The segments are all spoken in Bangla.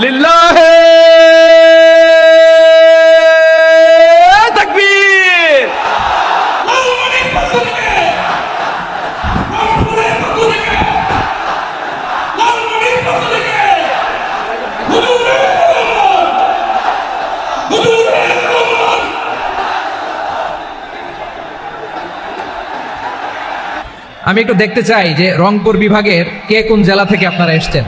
লিল্লাহে তাকবীর। আমি একটু দেখতে চাই যে রংপুর বিভাগের কে কোন জেলা থেকে আপনারা এসেছেন।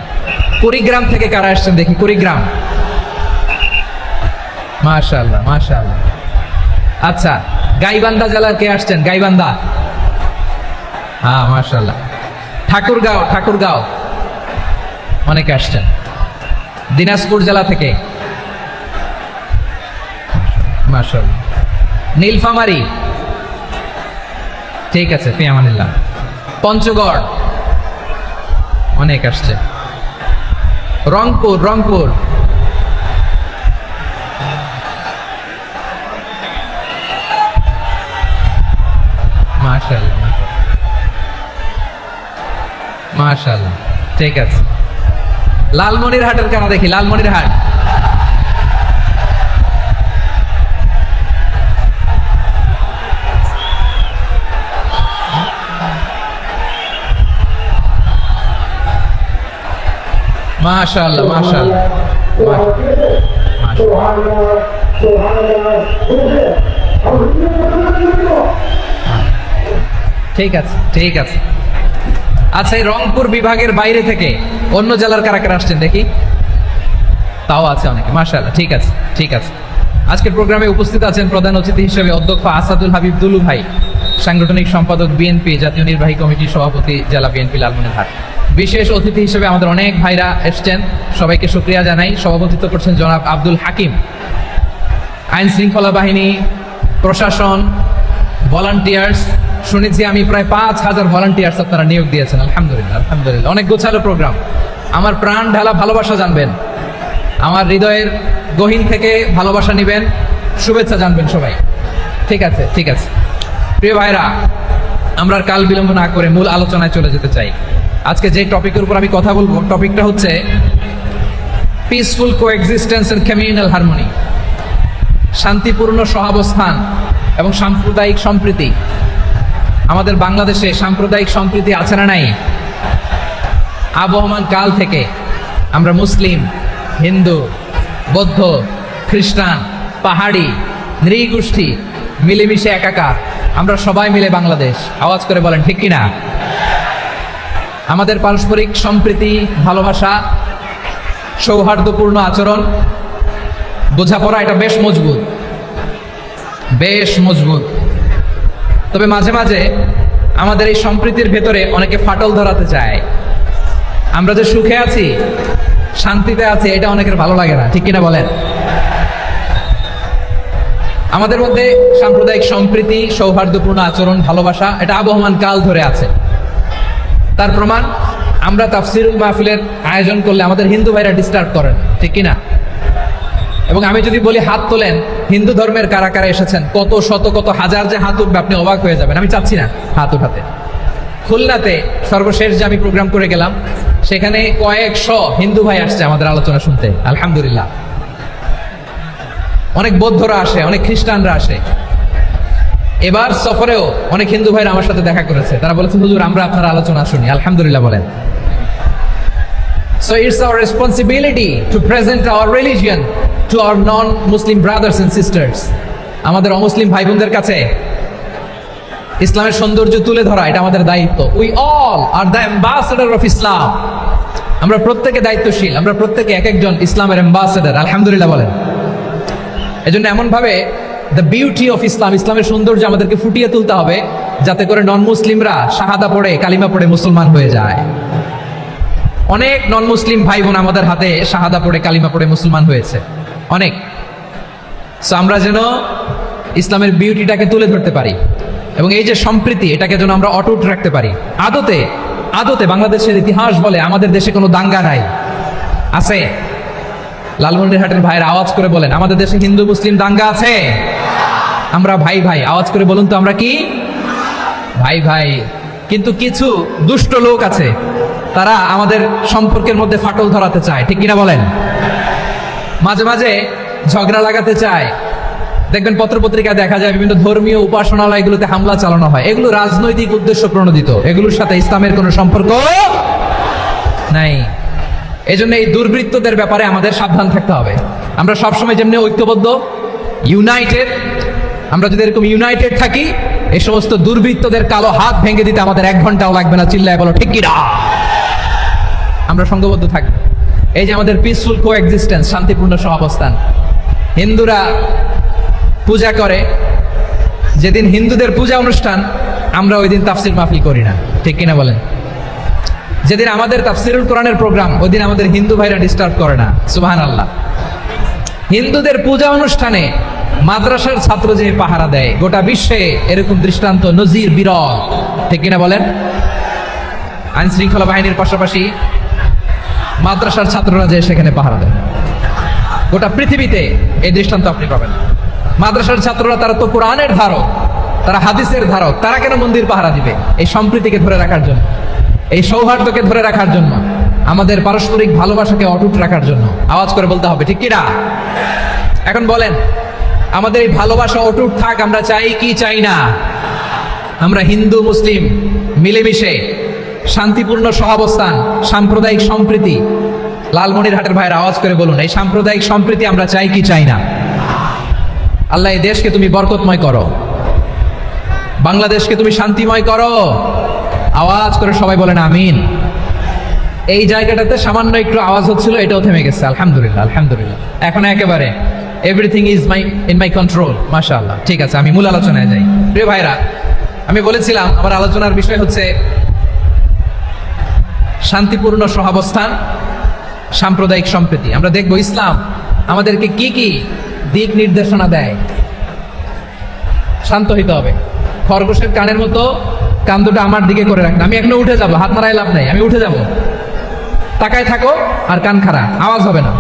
কুড়িগ্রাম থেকে কারা এসেছেন দেখি, কুড়িগ্রাম। মাশাআল্লাহ মাশাআল্লাহ। আচ্ছা, গাইবান্ধা জেলার কে আসছেন? গাইবান্ধা, হ্যাঁ মাশাআল্লাহ। ঠাকুরগাঁও, ঠাকুরগাঁও অনেকে আসছেন। দিনাজপুর জেলা থেকে মাশাআল্লাহ। নীলফামারী, ঠিক আছে, ফি আমানিল্লাহ। পঞ্চগড় অনেক আসছে। রংপুর, রংপুর মাশাআল্লাহ মাশাআল্লাহ, ঠিক আছে। লালমনিরহাটের কেন দেখি, লালমনিরহাট। মাশাআল্লাহ মাশাআল্লাহ ঠিক আছে ঠিক আছে। আচ্ছা, এই রংপুর বিভাগের বাইরে থেকে অন্য জেলার কারা কারা আসছেন দেখি, তাও আছে অনেকে। মাশাআল্লাহ, ঠিক আছে ঠিক আছে। আজকের প্রোগ্রামে উপস্থিত আছেন প্রধান অতিথি হিসেবে অধ্যক্ষ আসাদুল হাবিব দুলু ভাই, সাংগঠনিক সম্পাদক বিএনপি, জাতীয় নির্বাহী কমিটির সভাপতি জেলা বিএনপি লালমনিরহাট। বিশেষ অতিথি হিসেবে আমাদের অনেক ভাইরা এসছেন, সবাইকে শুকরিয়া জানাই। সভাপতিত্ব করছেন জনাব আব্দুল হাকিম। আইন শৃঙ্খলা বাহিনী, প্রশাসন, ভলান্টিয়ার্স, শুনেছি আমি প্রায় 5,000 ভলান্টিয়ার্স আপনারা নিয়োগ দিয়েছেন। আলহামদুলিল্লাহ আলহামদুলিল্লাহ, অনেক গোছালো প্রোগ্রাম। আমার প্রাণ ঢালা ভালোবাসা জানবেন, আমার হৃদয়ের গহীন থেকে ভালোবাসা নিবেন, শুভেচ্ছা জানবেন সবাই। ঠিক আছে ঠিক আছে। প্রিয় ভাইরা, আমরা আর কাল বিলম্ব না করে মূল আলোচনায় চলে যেতে চাই। আজকে যে টপিকের উপর আমি কথা বলবো, টপিকটা হচ্ছে peaceful coexistence and communal harmony, শান্তিপূর্ণ সহাবস্থান এবং সাম্প্রদায়িক সম্প্রীতি। আমাদের বাংলাদেশে সাম্প্রদায়িক সম্প্রীতি আছে না নাই? আবহমান কাল থেকে আমরা মুসলিম, হিন্দু, বৌদ্ধ, খ্রিস্টান, পাহাড়ি, নৃগোষ্ঠী মিলেমিশে একাকার, আমরা সবাই মিলে বাংলাদেশ। আওয়াজ করে বলেন ঠিক কিনা? আমাদের পারস্পরিক সম্প্রীতি, ভালোবাসা, সৌহার্দ্যপূর্ণ আচরণ, বোঝাপড়া, এটা বেশ মজবুত, বেশ মজবুত। তবে মাঝে মাঝে আমাদের এই সম্প্রীতির ভেতরে অনেকে ফাটল ধরাতে চায়। আমরা যে সুখে আছি, শান্তিতে আছি, এটা অনেকের ভালো লাগে না, ঠিক কিনা বলেন? আমাদের মধ্যে সাম্প্রদায়িক সম্প্রীতি, সৌহার্দ্যপূর্ণ আচরণ, ভালোবাসা, এটা আবহমান কাল ধরে আছে। তার প্রমাণ, আমরা তাফসিরুল মাহফিলের আয়োজন করলে আমাদের হিন্দু ভাইরা ডিস্টার্ব করেন, ঠিক কিনা? এবং আমি যদি বলি হাত তোলেন, হিন্দু ধর্মের কারা কারা এসেছেন, কত শত কত হাজার যে হাত উঠবে, আপনি অবাক হয়ে যাবেন। আমি চাচ্ছি না হাত উঠাতে। খুলনাতে সর্বশেষ যে আমি প্রোগ্রাম করে গেলাম, সেখানে কয়েকশ হিন্দু ভাই আসছে আমাদের আলোচনা শুনতে, আলহামদুলিল্লাহ। অনেক বৌদ্ধরা আসে, অনেক খ্রিস্টানরা আসে। এবার সফরেও অনেক হিন্দু ভাইরা আমার সাথে দেখা করেছে, তারা বলেছেন হুজুর আমরা আপনার আলোচনা শুনি, আলহামদুলিল্লাহ বলেন। So it's our responsibility to present our religion to our non-Muslim brothers and sisters. আমাদের অমুসলিম ভাই বোনদের কাছে ইসলামের সৌন্দর্য তুলে ধরা, এটা আমাদের দায়িত্ব। We all are the ambassador of Islam. আমরা প্রত্যেকে দায়িত্বশীল, আমরা প্রত্যেকে এক একজন ইসলামের অ্যাম্বাসেডর, আলহামদুলিল্লাহ বলেন। এজন্য এমন ভাবে দ্য বিউটি অফ ইসলাম, ইসলামের সৌন্দর্য আমাদেরকে ফুটিয়ে তুলতে হবে, যাতে করে নন মুসলিমরা শাহাদা পড়ে, কালিমা পড়ে মুসলমান হয়ে যায়। অনেক নন মুসলিম ভাই বোন আমাদের হাতে শাহাদা পড়ে, কালিমা পড়ে মুসলমান হয়েছে, অনেক। সো আমরা যেন ইসলামের বিউটিটাকে তুলে ধরতে পারি, এবং এই যে সম্প্রীতি, এটাকে যেন আমরা অটুট রাখতে পারি। আদতে আদতে বাংলাদেশের ইতিহাস বলে আমাদের দেশে কোনো দাঙ্গা নাই, আছে? লালমনিরহাটের ভাইয়ের আওয়াজ করে বলেন, আমাদের দেশে হিন্দু মুসলিম দাঙ্গা আছে? আমরা ভাই ভাই, আওয়াজ করে বলুন তো, আমরা কি ভাই ভাই? কিন্তু কিছু দুষ্ট লোক আছে, তারা আমাদের সম্পর্কের মধ্যে ফাটল ধরাতে চায়, ঠিক কিনা বলেন? মাঝে মাঝে ঝগড়া লাগাতে চায়। দেখবেন পত্রপত্রিকায় দেখা যায় বিভিন্ন ধর্মীয় উপাসনালয়গুলোতে হামলা চালানো হয়। এগুলো রাজনৈতিক উদ্দেশ্য প্রণোদিত, এগুলোর সাথে ইসলামের কোনো সম্পর্ক নাই। এজন্য এই দুর্বৃত্তদের ব্যাপারে আমাদের সাবধান থাকতে হবে। আমরা সবসময় যেমনি ঐক্যবদ্ধ, ইউনাইটেড, আমরা যদি এরকম ইউনাইটেড থাকি, এই সমস্ত দুর্বৃত্তদের কালো হাত ভেঙে দিতে আমাদের 1 ঘন্টাও লাগবে না। চিল্লায় বলো ঠিক কিনা? আমরা সংঘবদ্ধ থাকবো। এই যে আমাদের পিসফুল কোএক্সিস্টেন্স, শান্তিপূর্ণ সহাবস্থান। হিন্দুরা পূজা করে, যেদিন হিন্দুদের পূজা অনুষ্ঠান আমরা ওই দিন তাফসির মাহফিল করি না, ঠিক কিনা বলেন? যেদিন আমাদের তাফসিরুল কোরআনের প্রোগ্রাম, ওই দিন আমাদের হিন্দু ভাইরা ডিস্টার্ব করে না। সুবহানাল্লাহ। হিন্দুদের পূজা অনুষ্ঠানে মাদ্রাসার ছাত্র যে পাহারা দেয়, গোটা বিশ্বে এরকম দৃষ্টান্ত নজির বিরল, ঠিক কিনা বলেন? আইন শৃঙ্খলা বাহিনীর পাশাপাশি মাদ্রাসার ছাত্ররা যে সেখানে পাহারা দেয়, গোটা পৃথিবীতে এই দৃষ্টান্ত আপনি পাবেন। মাদ্রাসার ছাত্ররা, তারা তো কোরআনের ধারক, তারা হাদিসের ধারক, তারা কেন মন্দির পাহারা দিবে? এই সম্প্রীতিকে ধরে রাখার জন্য, এই সৌহার্দ্যকে ধরে রাখার জন্য, আমাদের পারস্পরিক ভালোবাসাকে অটুট রাখার জন্য। আওয়াজ করে বলতে হবে ঠিক কিনা? এখন বলেন, আমাদের এই ভালোবাসা অটুট থাক, আমরা চাই কি চাই না? আমরা হিন্দু মুসলিম মিলেমিশে শান্তিপূর্ণ সহাবস্থান, সাম্প্রদায়িক সম্প্রীতি। লালমনিরহাটের ভাইয়ের আওয়াজ করে বলুন, এই সাম্প্রদায়িক সম্প্রীতি আমরা চাই কি চাই না? আল্লাহ এই দেশকে তুমি বরকতময় করো, বাংলাদেশকে তুমি শান্তিময় করো। আওয়াজ করে সবাই বলেন আমিন। এই জায়গাটাতে সামান্য একটু আওয়াজ হচ্ছিল, এটাও থেমে গেছে। আলহামদুলিল্লাহ, আলহামদুলিল্লাহ। এখন একেবারে everything is in my control. মাশাআল্লাহ। ঠিক আছে, আমি মূল আলোচনায় যাই। প্রিয় ভাইরা, আমি বলেছিলাম আমার আলোচনার বিষয় হচ্ছে শান্তিপূর্ণ সহাবস্থান, সাম্প্রদায়িক সম্প্রীতি। আমরা দেখব ইসলাম আমাদেরকে কি কি দিক নির্দেশনা দেয়। শান্ত হইতে হবে। খরগোশের কানের মতো কান দুটো আমার দিকে করে রাখেন। আমি এখনো উঠে যাব, হাত নাড়াই লাভ নাই, আমি উঠে যাব। তাকায় থাকো আর কান খাড়া, আওয়াজ হবে না।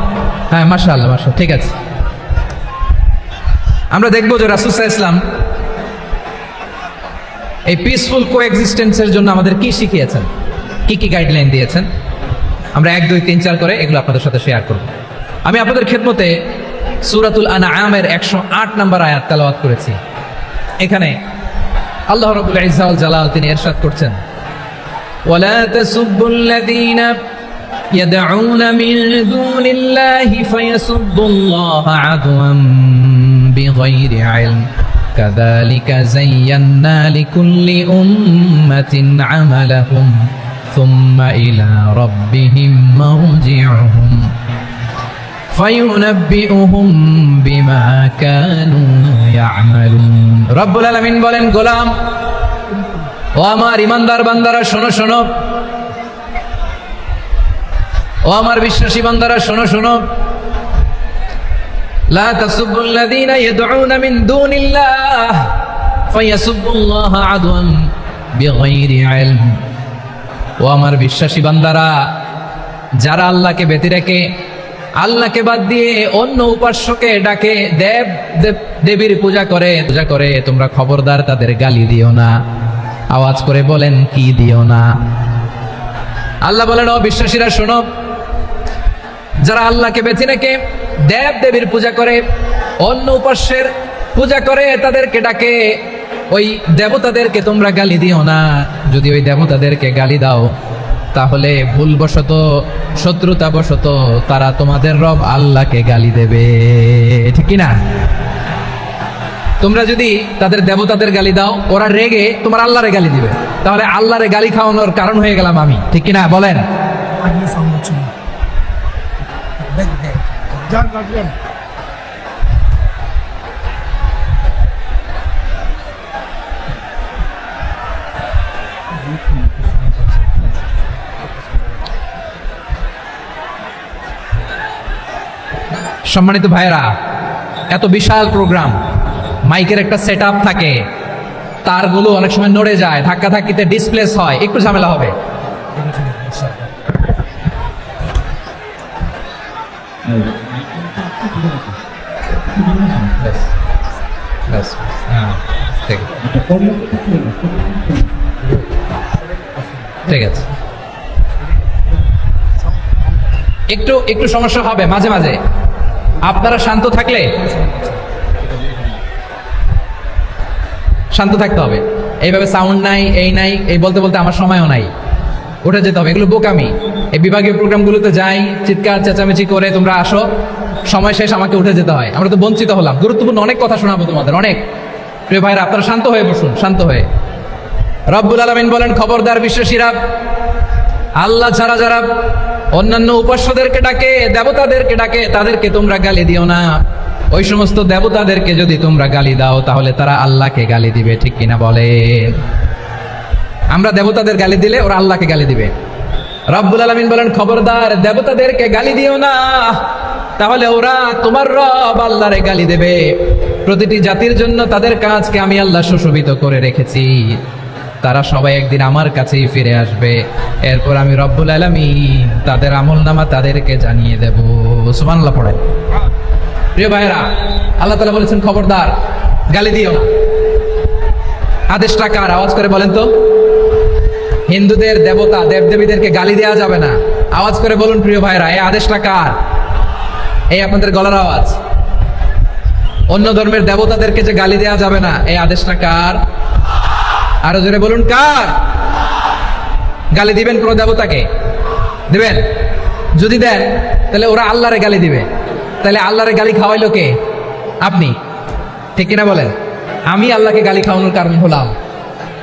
হ্যাঁ, মাশাআল্লাহ, মাশাআল্লাহ। ঠিক আছে, আমরা দেখবো যে রাসূল সাল্লাল্লাহু আলাইহি ওয়াসাল্লাম এই পিসফুল কোএক্সিস্টেন্সের জন্য আমাদের কি শিখিয়েছেন, কি কি গাইডলাইন দিয়েছেন। আমরা 1, 2, 3, 4 করে এগুলো আপনাদের সাথে শেয়ার করব। আমি আপনাদের খেদমতে সূরাতুল আনআমের 108 নম্বর আয়াত তেলাওয়াত করেছি। এখানে আল্লাহ রাব্বুল ইজ্জা ওয়াল জালাল তিনি ইরশাদ করছেন, ওয়ালা তাসুব্বুল্লাযীনা ইয়াদউনা মিন দুনিল্লাহি ফায়াসুব্বুল্লাহা আদওয়ান বিগাইরি ইলম কাযালিকা যায়্যান্না লিকুল্লি উম্মাতিন আমালাহুম সুম্মা ইলা রাব্বিহিম মারজিউহুম ফায়ুনাব্বিউহুম বিমা কানু ইয়ামালুন। রব্বুল আলামিন বলেন, গোলাম ও আমার ইমানদার বান্দারা শোনো শোনো, ও আমার বিশ্বাসী বান্দারা শোনো শোনো। লা তাসুব্বুল্লাযীনা ইয়াদউনা মিন দুনিল্লাহ ফায়াসুব্বুল্লাহা আদওয়ান বিগাইরি ইলম। ও আমার বিশ্বাসী বান্দারা, যারা আল্লাহকে ব্যতি রেখে, আল্লাহকে বাদ দিয়ে অন্য উপাস্যকে ডাকে, দেবীর পূজা করে, তোমরা খবরদার তাদের গালি দিও না। আওয়াজ করে বলেন, কি দিও না? আল্লাহ বলেন, ও বিশ্বাসীরা শোনো, যারা আল্লাহকে বেছে রেখে দেবীর পূজা করে, অন্য উপাস্যের পূজা করে, তাদেরকে ডাকে, ওই দেবতাদেরকে তোমরা গালি দিও না। যদি ওই দেবতাদেরকে গালি দাও, তাহলে ভুলবশত, শত্রুতাবশত তারা তোমাদের রব আল্লাহকে গালি দেবে, ঠিক কিনা? তোমরা যদি তাদের দেবতাদের গালি দাও, ওরা রেগে তোমার আল্লাহরে গালি দিবে, তাহলে আল্লাহরে গালি খাওয়ানোর কারণ হয়ে গেলাম আমি, ঠিক কিনা বলেন? সম্মানিত ভাইরা, এত বিশাল প্রোগ্রাম, মাইকের একটা সেট আপ থাকে, তারগুলো অনেক সময় নড়ে যায়, ধাক্কা ধাক্কিতে ডিসপ্লেস হয়, একটু ঝামেলা হবে। ঠিক আছে, একটু সমস্যা হবে মাঝে মাঝে, আপনারা শান্ত থাকলে শান্ত থাকতে হবে। এইভাবে সাউন্ড নাই, এই বলতে বলতে আমার সময়ও নাই, উঠে যেতে হবে। এগুলো বোকামি। এই বিভাগীয় প্রোগ্রামগুলোতে যাই, চিৎকার চেঁচামেচি করে তোমরা আসো, সময় শেষ, আমাকে উঠে যেতে হয়। আমরা তো বঞ্চিত হলাম। গুরুত্বপূর্ণ অনেক কথা শোনাবো তোমাদের, অনেক। প্রিয় ভাইরা, আপনারা শান্ত হয়ে বসুন, শান্ত হয়ে। রব্বুল আলামিন বলেন, খবরদার বিশ্বাসীরা, আল্লাহ ছাড়া যারা অন্যান্য উপাস্যদেরকে ডাকে, দেবতাদেরকে ডাকে, তাদেরকে তোমরা গালি দিও না। ওই সমস্ত দেবতাদেরকে যদি তোমরা গালি দাও, তাহলে তারা আল্লাহকে গালি দিবে, ঠিক কিনা বলেন? আমরা দেবতাদের গালি দিলে ওরা আল্লাহকে গালি দিবে। রব্বুল আলামিন বলেন, খবরদার দেবতাদেরকে গালি দিও না, তাহলে ওরা তোমার রব আল্লাহরে গালি দেবে। প্রতিটি জাতির জন্য তাদের কাজকে আমি আল্লাহ সুশোভিত করে রেখেছি। তারা সবাই একদিন আমার কাছেই ফিরে আসবে। এরপর আমি রব্বুল আলামিন তাদের আমলনামা তাদেরকে জানিয়ে দেব। সুবহানাল্লাহ পড়েন। প্রিয় ভাইরা, আল্লাহ তাআলা বলেছেন, খবরদার গালি দিও না। আদেশটা কার? আওয়াজ করে বলেন তো। হিন্দুদের দেবতা দেবদেবীদেরকে গালি দেওয়া যাবে না। আওয়াজ করে বলুন প্রিয় ভাইরা, এই আদেশটা কার? এই আপনাদের গলার আওয়াজ। অন্য ধর্মের দেবতাদেরকে যে গালি দেওয়া যাবে না, এই আদেশটা কার? আরো জোরে বলুন, কার? গালি দিবেন কোন দেবতাকে? দিবেন? যদি দেন তাহলে ওরা আল্লাহরে গালি দিবে। তাহলে আল্লাহরে গালি খাওয়াইলো কে? আপনি, ঠিক কিনা বলেন? আমি আল্লাহকে গালি খাওয়ানোর কারণ হলাম,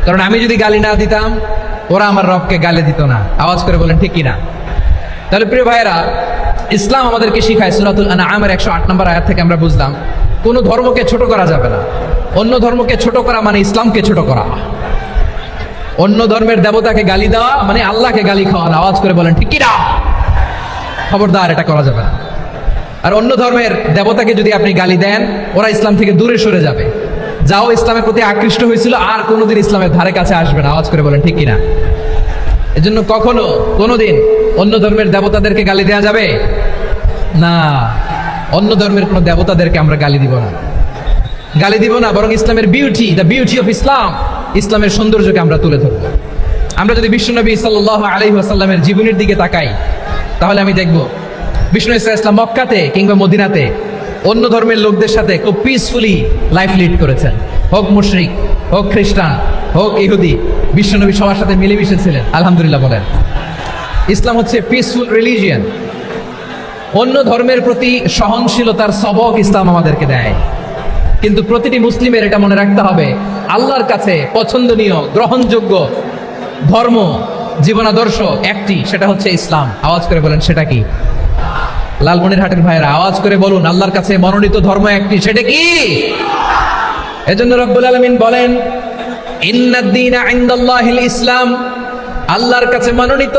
কারণ আমি যদি গালি না দিতাম ওরা আমার রবকে গালি দিত না। আওয়াজ করে বলেন ঠিক কিনা? তাহলে প্রিয় ভাইয়েরা, ইসলাম আমাদেরকে শিখায়, সূরাতুল আনআমের 108 নম্বর আয়াত থেকে আমরা বুঝলাম, কোন ধর্মকে ছোট করা যাবে না। অন্য ধর্মকে ছোট করা মানে ইসলামকে ছোট করা। অন্য ধর্মের দেবতাকে গালি দেওয়া মানে আল্লাহকে গালি খাওয়ানো। আওয়াজ করে বলেন ঠিক কিনা? খবরদার, এটা করা যাবে না। আর অন্য ধর্মের দেবতাকে যদি আপনি গালি দেন, ওরা ইসলাম থেকে দূরে সরে যাবে। যাও ইসলামের প্রতি আকৃষ্ট হয়েছিল, আর কোনোদিন ইসলামের ধারে কাছে আসবে না। আওয়াজ করে বলেন ঠিক কিনা? এজন্য কখনো কোনোদিন অন্য ধর্মের দেবতাদেরকে গালি দেওয়া যাবে না। অন্য ধর্মের কোনো দেবতাদেরকে আমরা গালি দিব না, গালি দিব না। বরং ইসলামের beauty, the beauty of Islam, ইসলামের সৌন্দর্যকে আমরা তুলে ধরব। আমরা যদি বিশ্বনবী সাল্লাল্লাহু আলাইহি ওয়াসাল্লামের জীবনের দিকে তাকাই, তাহলে আমি দেখব বিষ্ণু ইসলাম মক্কাতে কিংবা মদিনাতে অন্য ধর্মের লোকদের সাথে খুব পিসফুলি লাইফ লিড করেছেন। হোক মুশরিক, হোক খ্রিস্টান, হোক ইহুদি, বিশ্বনবী সবার সাথে মিলেমিশে ছিলেন। আলহামদুলিল্লাহ বলেন। ইসলাম হচ্ছে পিসফুল রিলিজিয়ান। অন্য ধর্মের প্রতি সহনশীলতার সবক ইসলাম আমাদেরকে দেয়। কিন্তু প্রতিটি মুসলিমের এটা মনে রাখতে হবে, আল্লাহর কাছে পছন্দনীয় গ্রহণযোগ্য ধর্ম, জীবনাদর্শ একটি, সেটা হচ্ছে ইসলাম। আওয়াজ করে বলেন সেটা কি? লালমনিরহাটের ভাইয়েরা আওয়াজ করে বলুন, আল্লাহর কাছে মনোনীত ধর্ম একটি, সেটা কি? এজন্য রব্বুল আলামিন বলেন, ইন্নাদ-দীনা ইনদাল্লাহিল ইসলাম, আল্লাহর কাছে মনোনীত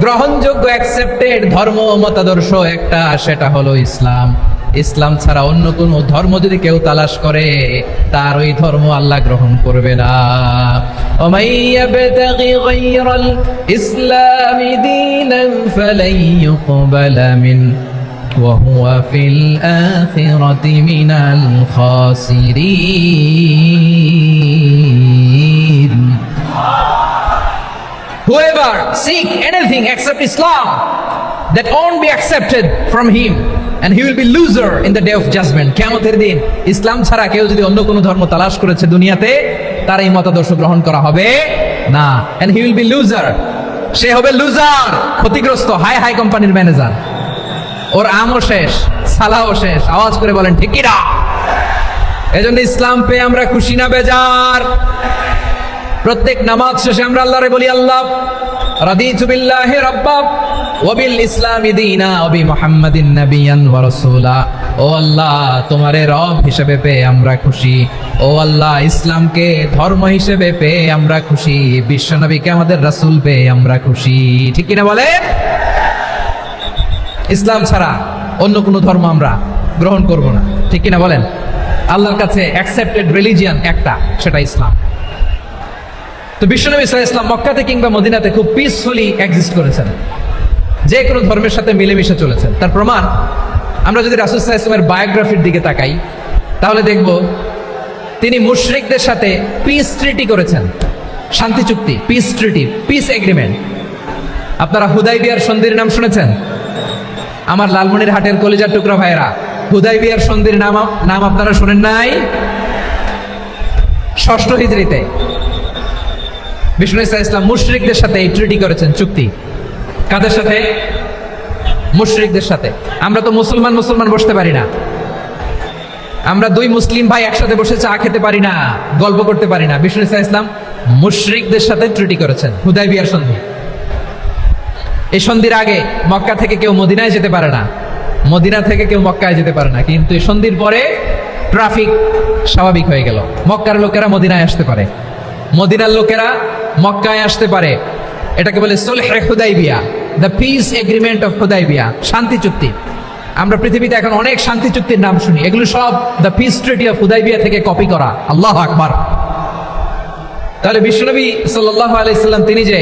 গ্রহণযোগ্য অ্যাকসেপ্টেড ধর্ম মতাদর্শ একটা, সেটা হলো ইসলাম। ইসলাম ছাড়া অন্য কোন ধর্ম যদি কেউ তালাশ করে, তার ওই ধর্ম আল্লাহ গ্রহণ করবে না। ওমাইয়াবতাগি গায়রাল ইসলামি দীনান ফালাই ইউকবালা মিন ওয়া হুয়া ফিল আখিরাতি মিনাল খাসিরিন। Whoever seek anything except Islam, that won't be accepted from him, and he will be loser in the day of judgment. কিয়ামতের দিন ইসলাম ছাড়া কেউ যদি অন্য কোনো ধর্ম তালাশ করেছে দুনিয়াতে, তার এই মতাদর্শ গ্রহণ করা হবে না, and he will be loser. সে হবে লুজার, ক্ষতিগ্রস্ত। হাই হাই কোম্পানির ম্যানেজার, ওর আমও শেষ, সালাও শেষ। আওয়াজ করে বলেন ঠিক কি না? এজন্য ইসলাম পেয়ে আমরা খুশি না বেজার? প্রত্যেক নামাজ শেষে আমরা আল্লাহরে বলি, আল্লাহ রাদিতু বিল্লাহি রাব্বা ওয়া বিল ইসলামি দীনা ওয়া বি মুহাম্মাদিন নাবিয়ান ওয়া রাসূলা। ও আল্লাহ, তোমারে রব হিসেবে পেয়ে আমরা খুশি। ও আল্লাহ, ইসলামকে ধর্ম হিসেবে পেয়ে আমরা খুশি। বিশ্বনবীকে আমাদের রাসূল পেয়ে আমরা খুশি। ঠিক কি না বলে? ইসলাম ছাড়া অন্য কোনো ধর্ম আমরা গ্রহণ করব না। ঠিক কি না বলেন? আল্লাহর কাছে অ্যাকসেপ্টেড রিলিজিয়ান একটা, সেটা ইসলাম। তো বিশ্বনবী সাল্লাল্লাহু আলাইহি ওয়াসাল্লাম মক্কাতে কিংবা মদিনাতে খুব পিসফুলি এক্সিস্ট করেছেন, যে কোনো ধর্মের সাথে মিলেমিশে চলেছেন। তার প্রমাণ আমরা যদি রাসূল সাল্লাল্লাহু আলাইহি ওয়াসাল্লামের বায়োগ্রাফির দিকে তাকাই, তাহলে দেখব তিনি মুশরিকদের সাথে পিস ট্রিটি করেছেন, শান্তি চুক্তি, পিস ট্রিটি, পিস এগ্রিমেন্ট। আপনারা হুদাইবিয়ার সন্ধির নাম শুনেছেন? আমার লালমনিরহাটের কলিজার টুকরা ভাইরা, হুদাইবিয়ার সন্ধির নাম আপনারা শোনেন নাই? 6ষ্ঠ হিজরিতে বিষ্ণু ইসলাম মুশরিকদের সাথে এই ট্রিটি করেছেন, চুক্তি। কাদের সাথে? মুশরিকদের সাথে। আমরা তো মুসলমান বসতে পারি না, আমরা দুই মুসলিম ভাই একসাথে বসে চা খেতে পারি না, গল্প করতে পারি না। বিষ্ণু ইসলাম মুশরিকদের সাথে ট্রিটি করেছেন, হুদাইবিয়ার সন্ধি। এই সন্ধির আগে মক্কা থেকে কেউ মদিনায় যেতে পারে না, মদিনা থেকে কেউ মক্কায় যেতে পারে না, কিন্তু এই সন্ধির পরে ট্রাফিক স্বাভাবিক হয়ে গেল। মক্কার লোকেরা মদিনায় আসতে পারে, মদিনার লোকেরা মক্কায় আসতে পারে। এটাকে বলে সুলহে Hudaibiya, the peace agreement of Hudaibiya, শান্তি চুক্তি। আমরা পৃথিবীতে এখন অনেক শান্তি চুক্তির নাম শুনি, এগুলো সব the piece treaty of Hudaibiya থেকে কপি করা। আল্লাহু আকবার। তাহলে বিশ্বনবী সাল্লাল্লাহু আলাইহি সাল্লাম তিনি যে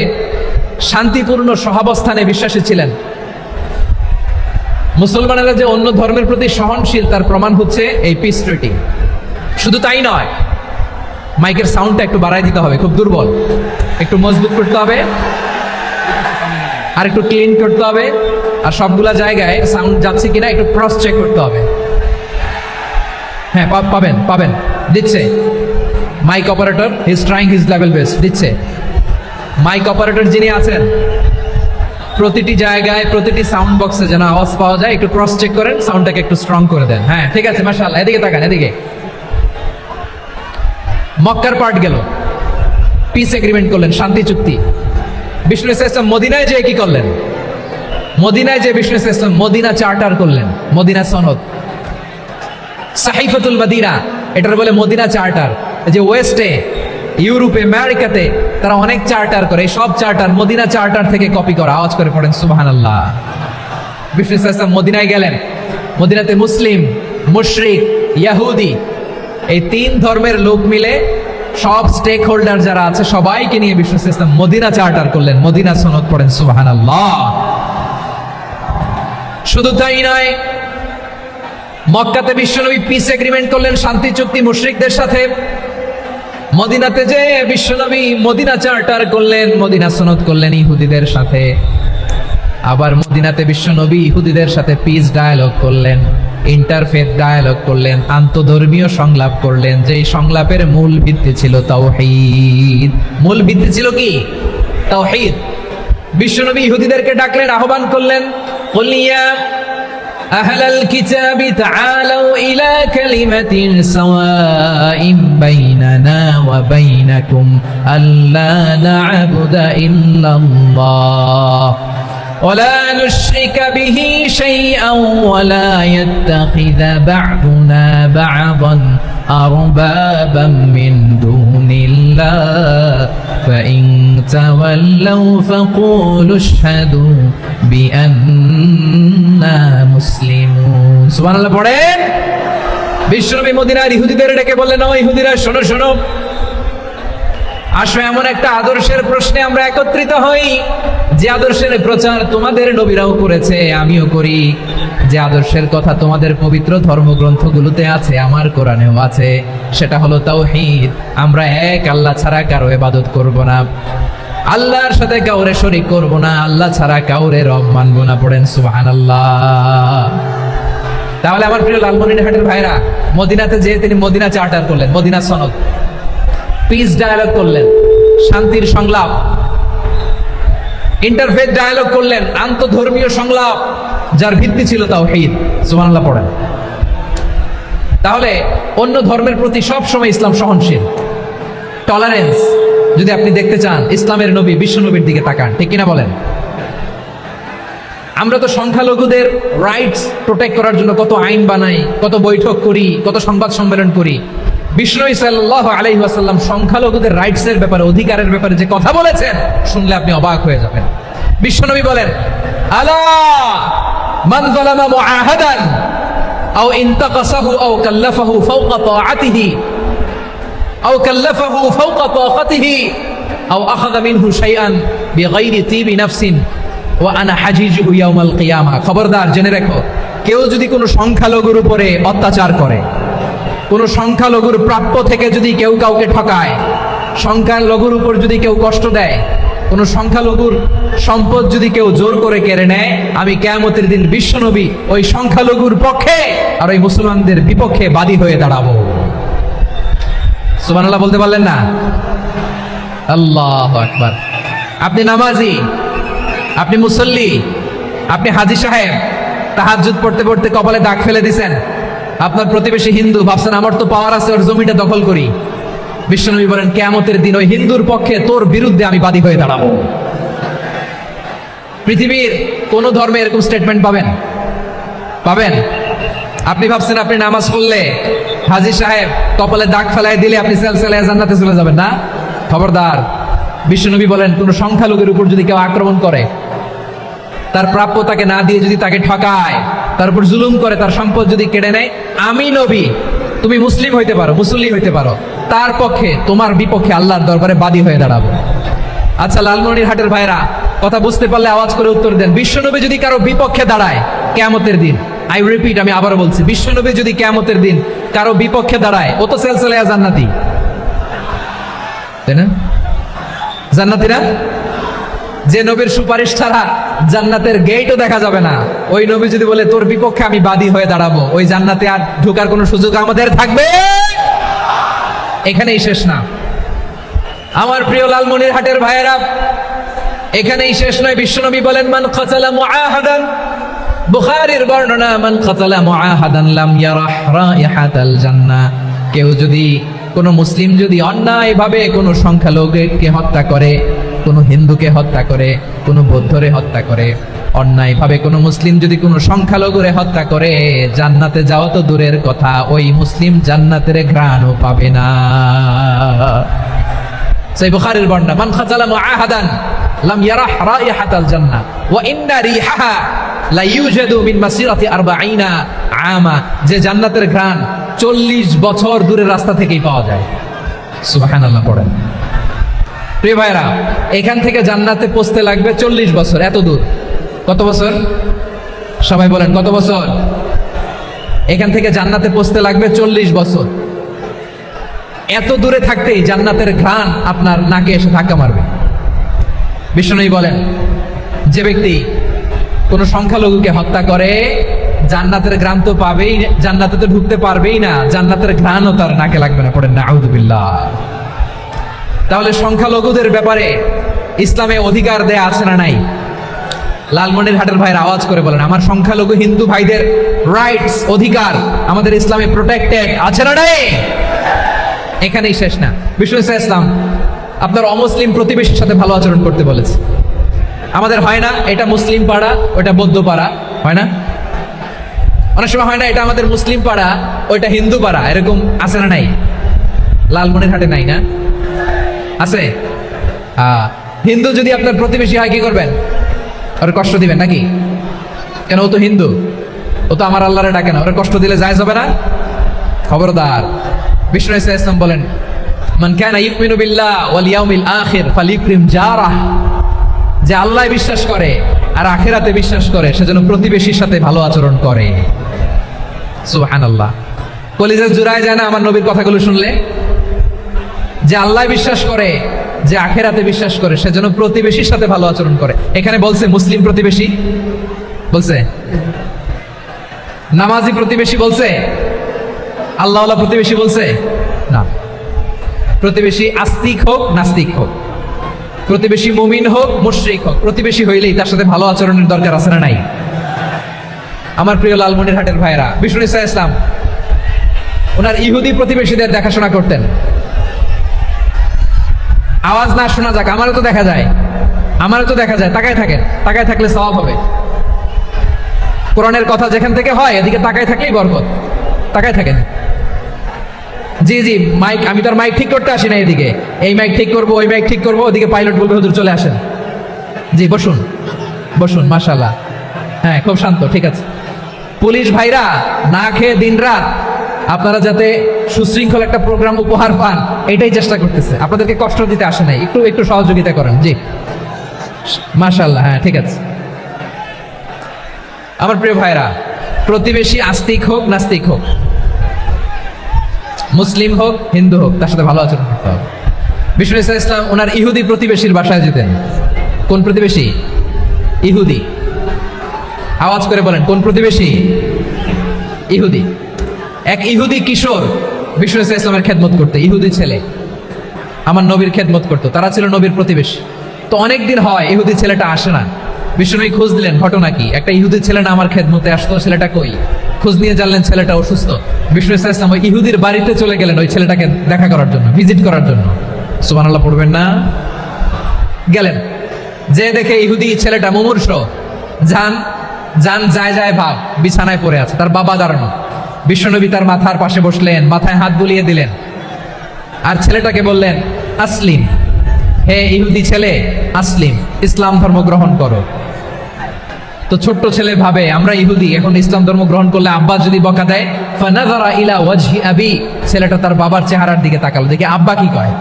শান্তিপূর্ণ সহাবস্থানে বিশ্বাসী ছিলেন, মুসলমানেরা যে অন্য ধর্মের প্রতি সহনশীল, তার প্রমাণ হচ্ছে এই পিস ট্রিটি। শুধু তাই নয়, মাইকের সাউন্ডটা একটু বাড়াই দিতে হবে, খুব দুর্বল, একটু মজবুত করতে হবে, আর একটু ক্লিন করতে হবে, আর সবগুলা জায়গায় সাউন্ড যাচ্ছে কিনা একটু ক্রস চেক করতে হবে। হ্যাঁ, পাবেন দিচ্ছে mic operator, is trying his level best, দিচ্ছে। মাইক অপারেটর যিনি আছেন, প্রতিটি জায়গায় প্রতিটি সাউন্ড বক্সে যেন আওয়াজ পাওয়া যায়, একটু ক্রস চেক করেন, সাউন্ডটাকে একটু স্ট্রং করে দেন। হ্যাঁ, ঠিক আছে, মাশাআল্লাহ। এদিকে তাকান, এদিকে। মক্কার পার্ট গেল, পিস এগ্রিমেন্ট করলেন, শান্তি চুক্তি। বিষ্ণু ইসলাম মদিনায় যে কি করলেন? মদিনায় যে বিষ্ণু ইসলাম মদিনা চার্টার করলেন, মদিনা সনদ, সাহিফাতুল মদিনা, এটার বলে মদিনা চার্টার। যে ওয়েস্টে, ইউরোপে, আমেরিকাতে তারা অনেক চার্টার করে, সব চার্টার মদিনা চার্টার থেকে কপি করা। আওয়াজ করে পড়েন সুবহানাল্লাহ। বিষ্ণু ইসলাম মদিনায় গেলেন, মদিনাতে মুসলিম, মুশরিক, ইহুদি, এই 3 ধর্মের লোক মিলে সব স্টেক হোল্ডার যারা আছে সবাইকে নিয়ে বিষ্ণু ইসলাম মদিনা চার্টার করলেন, মদিনা সনদ। পড়েন সুবহানাল্লাহ। শুধু তাই নয়, মক্কাতে বিশ্বনবী পিস এগ্রিমেন্ট করলেন, শান্তি চুক্তি মুশরিকদের সাথে। মদিনাতে যে বিশ্বনবী মদিনা চার্টার করলেন, মদিনা সনদ করলেন ইহুদিদের সাথে। আবার মদিনাতে বিশ্বনবী ইহুদিদের সাথে পিস ডায়ালগ করলেন, ইন্টারফেথ ডায়ালগ করলেন, আন্তধর্মীয় সংলাপ করলেন, যেই সংলাপের মূল ভিত্তি ছিল তাওহীদ। মূল ভিত্তি ছিল কি? তাওহীদ। বিশ্বনবী ইহুদিদেরকে ডাকলেন, আহ্বান করলেন, কুল ইয়া আহলাল কিতাবি তাআলাউ ইলা কালিমাতিন সাওয়াইন বাইনানা ওয়া বাইনাকুম আল্লা না'বুদা ইল্লাল্লাহ ولا نشرك به شيئا ولا يتخذ بعضنا بعضا أربابا من دون الله فإن تولوا فقولوا اشهدوا بأننا مسلمون سبحان الله পড়েন। বিশ্বনবী মদিনার ইহুদিদের ডেকে বললেন, ও ইহুদিরা, শোনো শোনো, আসো এমন একটা আদর্শের প্রশ্নে আমরা একত্রিত হই, যে আদর্শের প্রচার তোমাদের নবীরাও করেছে, আমিও করি, যে আদর্শের কথা তোমাদের পবিত্র ধর্মগ্রন্থগুলোতে আছে, আমার কোরআনেও আছে, সেটা হলো তাওহীদ। আমরা এক আল্লাহ ছাড়া কারো ইবাদত করব না, আল্লাহর সাথে কাউরে শরীক করব না, আল্লাহ ছাড়া কাউরে রব মানব না। পড়েন সুবহানাল্লাহ। তাহলে আমার প্রিয় লালমনিরহাটের ভাইরা, মদিনাতে যে তিনি মদিনা চার্টার করলেন, মদিনা সনদ, পিস ডায়ালগ করলেন, শান্তির সংলাপ, ইন্টারফেথ ডায়ালগ করলেন, আন্তধর্মীয় সংলাপ, যার ভিত্তি ছিল তাওহীদ। সুবহানাল্লাহ পড়েন। তাহলে অন্য ধর্মের প্রতি সব সময় ইসলাম সহনশীল, টলারেন্স। যদি আপনি দেখতে চান ইসলামের নবী বিশ্ব নবীর দিকে তাকান, ঠিক কিনা বলেন? আমরা তো সংখ্যালঘুদের রাইটস প্রোটেক্ট করার জন্য কত আইন বানাই, কত বৈঠক করি, কত সংবাদ সম্মেলন করি। বিষ্ণু সাল্লাল্লাহু আলাইহি ওয়াসাল্লাম সংখ্যালঘুদের রাইটসের ব্যাপারে, অধিকারের ব্যাপারে যে কথা বলেছেন, শুনলে আপনি অবাক হয়ে যাবেন। বিশ্বনবী বলেন, আলা মান যালামা মুআহাদান আও ইনতাকাসাহু আও কাল্লাফাহু ফাওকা তাআতিহি আও কাল্লাফাহু ফাওকা তাকাতিহি আও আখাযা মিনহু শাইআন বিগাইরি তিবি নাফসিন ওয়া আনা হাজিজুহু ইয়াউমাল কিয়ামা। খবরদার, জেনে রাখো, কেউ যদি কোনো সংখ্যালঘুর উপরে অত্যাচার করে, কোন সংখ্যালঘুর প্রাপ্য থেকে যদি কেউ কাউকে ঠকায়, সংখ্যালঘুর উপর যদি কেউ কষ্ট দেয়, কোন সংখ্যালঘুর সম্পদ যদি কেউ জোর করে কেড়ে নেয়, আমি কিয়ামতের দিন বিশ্বনবী ওই সংখ্যালঘুর পক্ষে আর ওই মুসলমানদের বিপক্ষে বাদী হয়ে দাঁড়াবো। সুবহানাল্লাহ বলতে পারলেন না? আল্লাহু আকবার। আপনি নামাজি, আপনি মুসল্লি, আপনি হাজী সাহেব, তাহাজ্জুদ পড়তে পড়তে কপালে দাগ ফেলে দিছেন, আপনার প্রতিবেশী হিন্দু, ভাবছেন আমার তো পাওয়ার আছে, ওর জমিটা দখল করি। বিশ্বনবী বলেন কিয়ামতের দিন ওই হিন্দুর পক্ষে তোর বিরুদ্ধে আমি বাদী হয়ে দাঁড়াবো। পৃথিবীর কোন ধর্মে এরকম স্টেটমেন্ট পাবেন? পাবেন? আপনি ভাবছেন আপনি নামাজ পড়লে হাজী সাহেব কপালে দাগ ফেলায় দিলে আপনি সেলসেলায় জান্নাতে চলে যাবেন না? খবরদার। বিশ্বনবী বলেন কোন সংখ্যালঘুর উপর যদি কেউ আক্রমণ করে, তার প্রাপ্য তাকে না দিয়ে যদি তাকে ঠকায়, তার উপর জুলুম করে, তার সম্পদ যদি কেড়ে নেয়, আমি নবী, তুমি মুসলিম হইতে পারো, মুসল্লি হইতে পারো, তার পক্ষে তোমার বিপক্ষে আল্লাহর দরবারে বাদী হয়ে দাঁড়াবো। আচ্ছা লালমনিরহাটের ভাইরা, কথা বুঝতে পারলে আওয়াজ করে উত্তর দেন। বিশ্বনবী যদি কারো বিপক্ষে দাঁড়ায় কিয়ামতের দিন, আই রিপিট, আমি আবারও বলছি, বিশ্বনবী যদি কিয়ামতের দিন কারো বিপক্ষে দাঁড়ায়, ও তো সেলসেলায়া জান্নাতি, তাই না? জান্নাতি না? যে নবীর সুপারিশ ছাড়া জান্নাতের গেটও দেখা যাবে না, ওই নবী যদি বলে তোর বিপক্ষে আমি বাদী হয়ে দাঁড়াবো, ওই জান্নাতে আর ঢোকার কোনো সুযোগ আমাদের থাকবে? এখানেই শেষ না আমার প্রিয় লালমনিরহাটের ভাইয়েরা, এখানেই শেষ নয়। বিশ্বনবী বলেন মান কাতালা মুআহাদান, বুখারীর বর্ণনা, মান কাতালা মুআহাদান লাম ইয়ারাহ রাইহাতাল জান্নাহ। কেউ যদি, কোন মুসলিম যদি অন্যায়ভাবে কোনো সংখ্যালঘুকে হত্যা করে, কোনো হিন্দুকে হত্যা করে, কোনো বৌদ্ধরে হত্যা করে, অন্যায়ভাবে কোনো মুসলিম যদি কোনো সংখ্যালঘুরে হত্যা করে, জান্নাতে যাওয়া তো দূরের কথা, ওই মুসলিম জান্নাতের ঘ্রাণও পাবে না। সেই বুখারীর বর্ণনা, মান খাতালা মুআহাদান লাম ইয়ারাহ রাইহাতাল জান্নাহ ওয়া ইন্না রিহাহা লা ইউজাদু মিন মাসিরাতি 40 আমা। যে জান্নাতের ঘ্রাণ 40 বছর দূরের রাস্তা থেকেই পাওয়া যায়। সুবহানাল্লাহ পড়েন। প্রিয় ভাইরা, এখান থেকে জান্নাতে পৌঁছতে লাগবে 40 বছর। এত দূর, কত বছর? সবাই বলেন কত বছর? এখান থেকে জান্নাতে পৌঁছতে লাগবে 40 বছর। এত দূরে থাকতেই জান্নাতের ঘ্রাণ আপনার নাকে এসে ধাক্কা মারবে। বিষ্ণুই বলেন যে ব্যক্তি কোন সংখ্যালঘুকে হত্যা করে, জান্নাতের ঘ্রাণ তো পাবেই, জান্নাতে তো ঢুকতে পারবেই না, জান্নাতের ঘ্রাণও তার নাকে লাগবে না। পড়েন নাউযুবিল্লাহ। তাহলে সংখ্যালঘুদের ব্যাপারে ইসলামে অধিকার দেয়া আছে না নাই? লালমনিরহাটের ভাইয়ের আওয়াজ করে বলেন, আমার সংখ্যালঘু হিন্দু ভাইদের রাইটস, অধিকার আমাদের ইসলামে প্রোটেক্টেড আছে না নাই? এখানেই শেষ না। বিষ্ণু ইসলাম আপনার অমুসলিম প্রতিবেশীর সাথে ভালো আচরণ করতে বলেছে। আমাদের হয় না এটা মুসলিম পাড়া, ওটা বৌদ্ধ পাড়া, হয় না? অনেক সময় হয় না এটা আমাদের মুসলিম পাড়া, ওইটা হিন্দু পাড়া, এরকম আছে না নাই? লালমনিরহাটে নাই না? আছে? হিন্দু যদি আপনার প্রতিবেশী হয় কি করবেন? ওর কষ্ট দিবেন নাকি? কেন, ও তো হিন্দু, ও তো আমার আল্লাহরে ডাকে না, ওর কষ্ট দিলে জায়েজ হবে না? খবরদার। বিষ্ণু ইসলাম বলেন মান কানা ইউমিনু বিল্লাহ ওয়াল ইয়াউমিল আখির ফালিউকরিম জারাহ। যে আল্লাহ বিশ্বাস করে আর আখিরাতে বিশ্বাস করে, সে যেন প্রতিবেশীর সাথে ভালো আচরণ করে। সুবহানাল্লাহ। কলিজা জুড়ায় যায় না আমার নবীর কথাগুলো শুনলে? যে আল্লাহ বিশ্বাস করে, যে আখিরাতে বিশ্বাস করে, সে যেন প্রতিবেশীর সাথে ভালো আচরণ করে। এখানে বলছে মুসলিম প্রতিবেশী বলছে, নামাজি প্রতিবেশী বলছে, আল্লাহওয়ালা প্রতিবেশী বলছে না। প্রতিবেশী আস্তিক হোক নাস্তিক হোক, প্রতিবেশী মুমিন হোক মুশরিক হোক, প্রতিবেশী হইলেই তার সাথে ভালো আচরণের দরকার আছে না নাই? আমার প্রিয় লালমনিরহাটের ভাইরা, বিষ্ণু ইসলাম ওনার ইহুদি প্রতিবেশীদের দেখাশোনা করতেন। আওয়াজ না শোনা যাক, আমারও তো দেখা যায়, আমারও তো দেখা যায়। তাকায় থাকেন, তাকায় থাকলে সওয়াব হবে। কোরআনের কথা যেখান থেকে হয় এদিকে তাকায় থাকলেই বরকত। তাকায় থাকেন। জি জি, মাইক, আমি তো আর মাইক ঠিক করতে আসি না এদিকে, এই মাইক ঠিক করবো, ওই মাইক ঠিক করবো, ওদিকে পাইলট বলবে হুজুর চলে আসেন। জি বসুন, বসুন, মাশাআল্লাহ। হ্যাঁ, খুব শান্ত, ঠিক আছে। পুলিশ ভাইরা না খেয়ে দিনরাত আপনারা যাতে সুশৃঙ্খল একটা প্রোগ্রাম উপহার পান, এটাই চেষ্টা করতেছে। আপনাদেরকে কষ্ট দিতে আসে নাই, একটু একটু সহযোগিতা করেন। জি মাশাআল্লাহ। হ্যাঁ, ঠিক আছে। আমার প্রিয় ভাইরা, প্রতিবেশী আস্তিক হোক নাস্তিক হোক, মুসলিম হোক হিন্দু হোক, তার সাথে ভালো আচরণ করতে হবে। বিষ্ণু ইসলাম ওনার ইহুদি প্রতিবেশীর বাসায় যেতেন। কোন প্রতিবেশী? ইহুদি। আওয়াজ করে বলেন, কোন প্রতিবেশী? ইহুদি। এক ইহুদি কিশোর বিষ্ণু ইসলামের খেদমত করতে, ইহুদি ছেলে আমার নবীর খেদমত করতো, তারা ছিল নবীর প্রতিবেশী। তো অনেকদিন হয় ইহুদি ছেলেটা আসে না। বিষ্ণুনবী খোঁজ দিলেন, ঘটনা কি? একটা ইহুদি ছেলে না আমার খেদমতে আসতো, ছেলেটা কই? খোঁজ নিয়ে জানলেন ছেলেটা অসুস্থ। বিষ্ণু ইসলাম ওই ইহুদির বাড়িতে চলে গেলেন ওই ছেলেটাকে দেখা করার জন্য, ভিজিট করার জন্য। সুবহানাল্লাহ পড়বেন না? গেলেন, যে দেখে ইহুদি ছেলেটা মুমূর্ষ, যান যায় যায় ভাব, বিছানায় পড়ে আছে, তার বাবা দাঁড়ানো। বিশ্বনবী তার মাথার পাশে বসলেন, মাথায় হাত বুলিয়ে দিলেন, আর ছেলেটাকে বললেন, আসলিম, হে ইহুদি ছেলে, আসলিম, ইসলাম ধর্ম গ্রহণ করো। তো ছোট্ট ছেলে ভাবে আমরা ইহুদি, এখন ইসলাম ধর্ম গ্রহণ করলে আব্বা যদি বকা দেয়। ফানাযারা ইলা ওয়াজহি আবি, ছেলেটা তার বাবার চেহারার দিকে তাকালো, দেখে আব্বা কি কয়।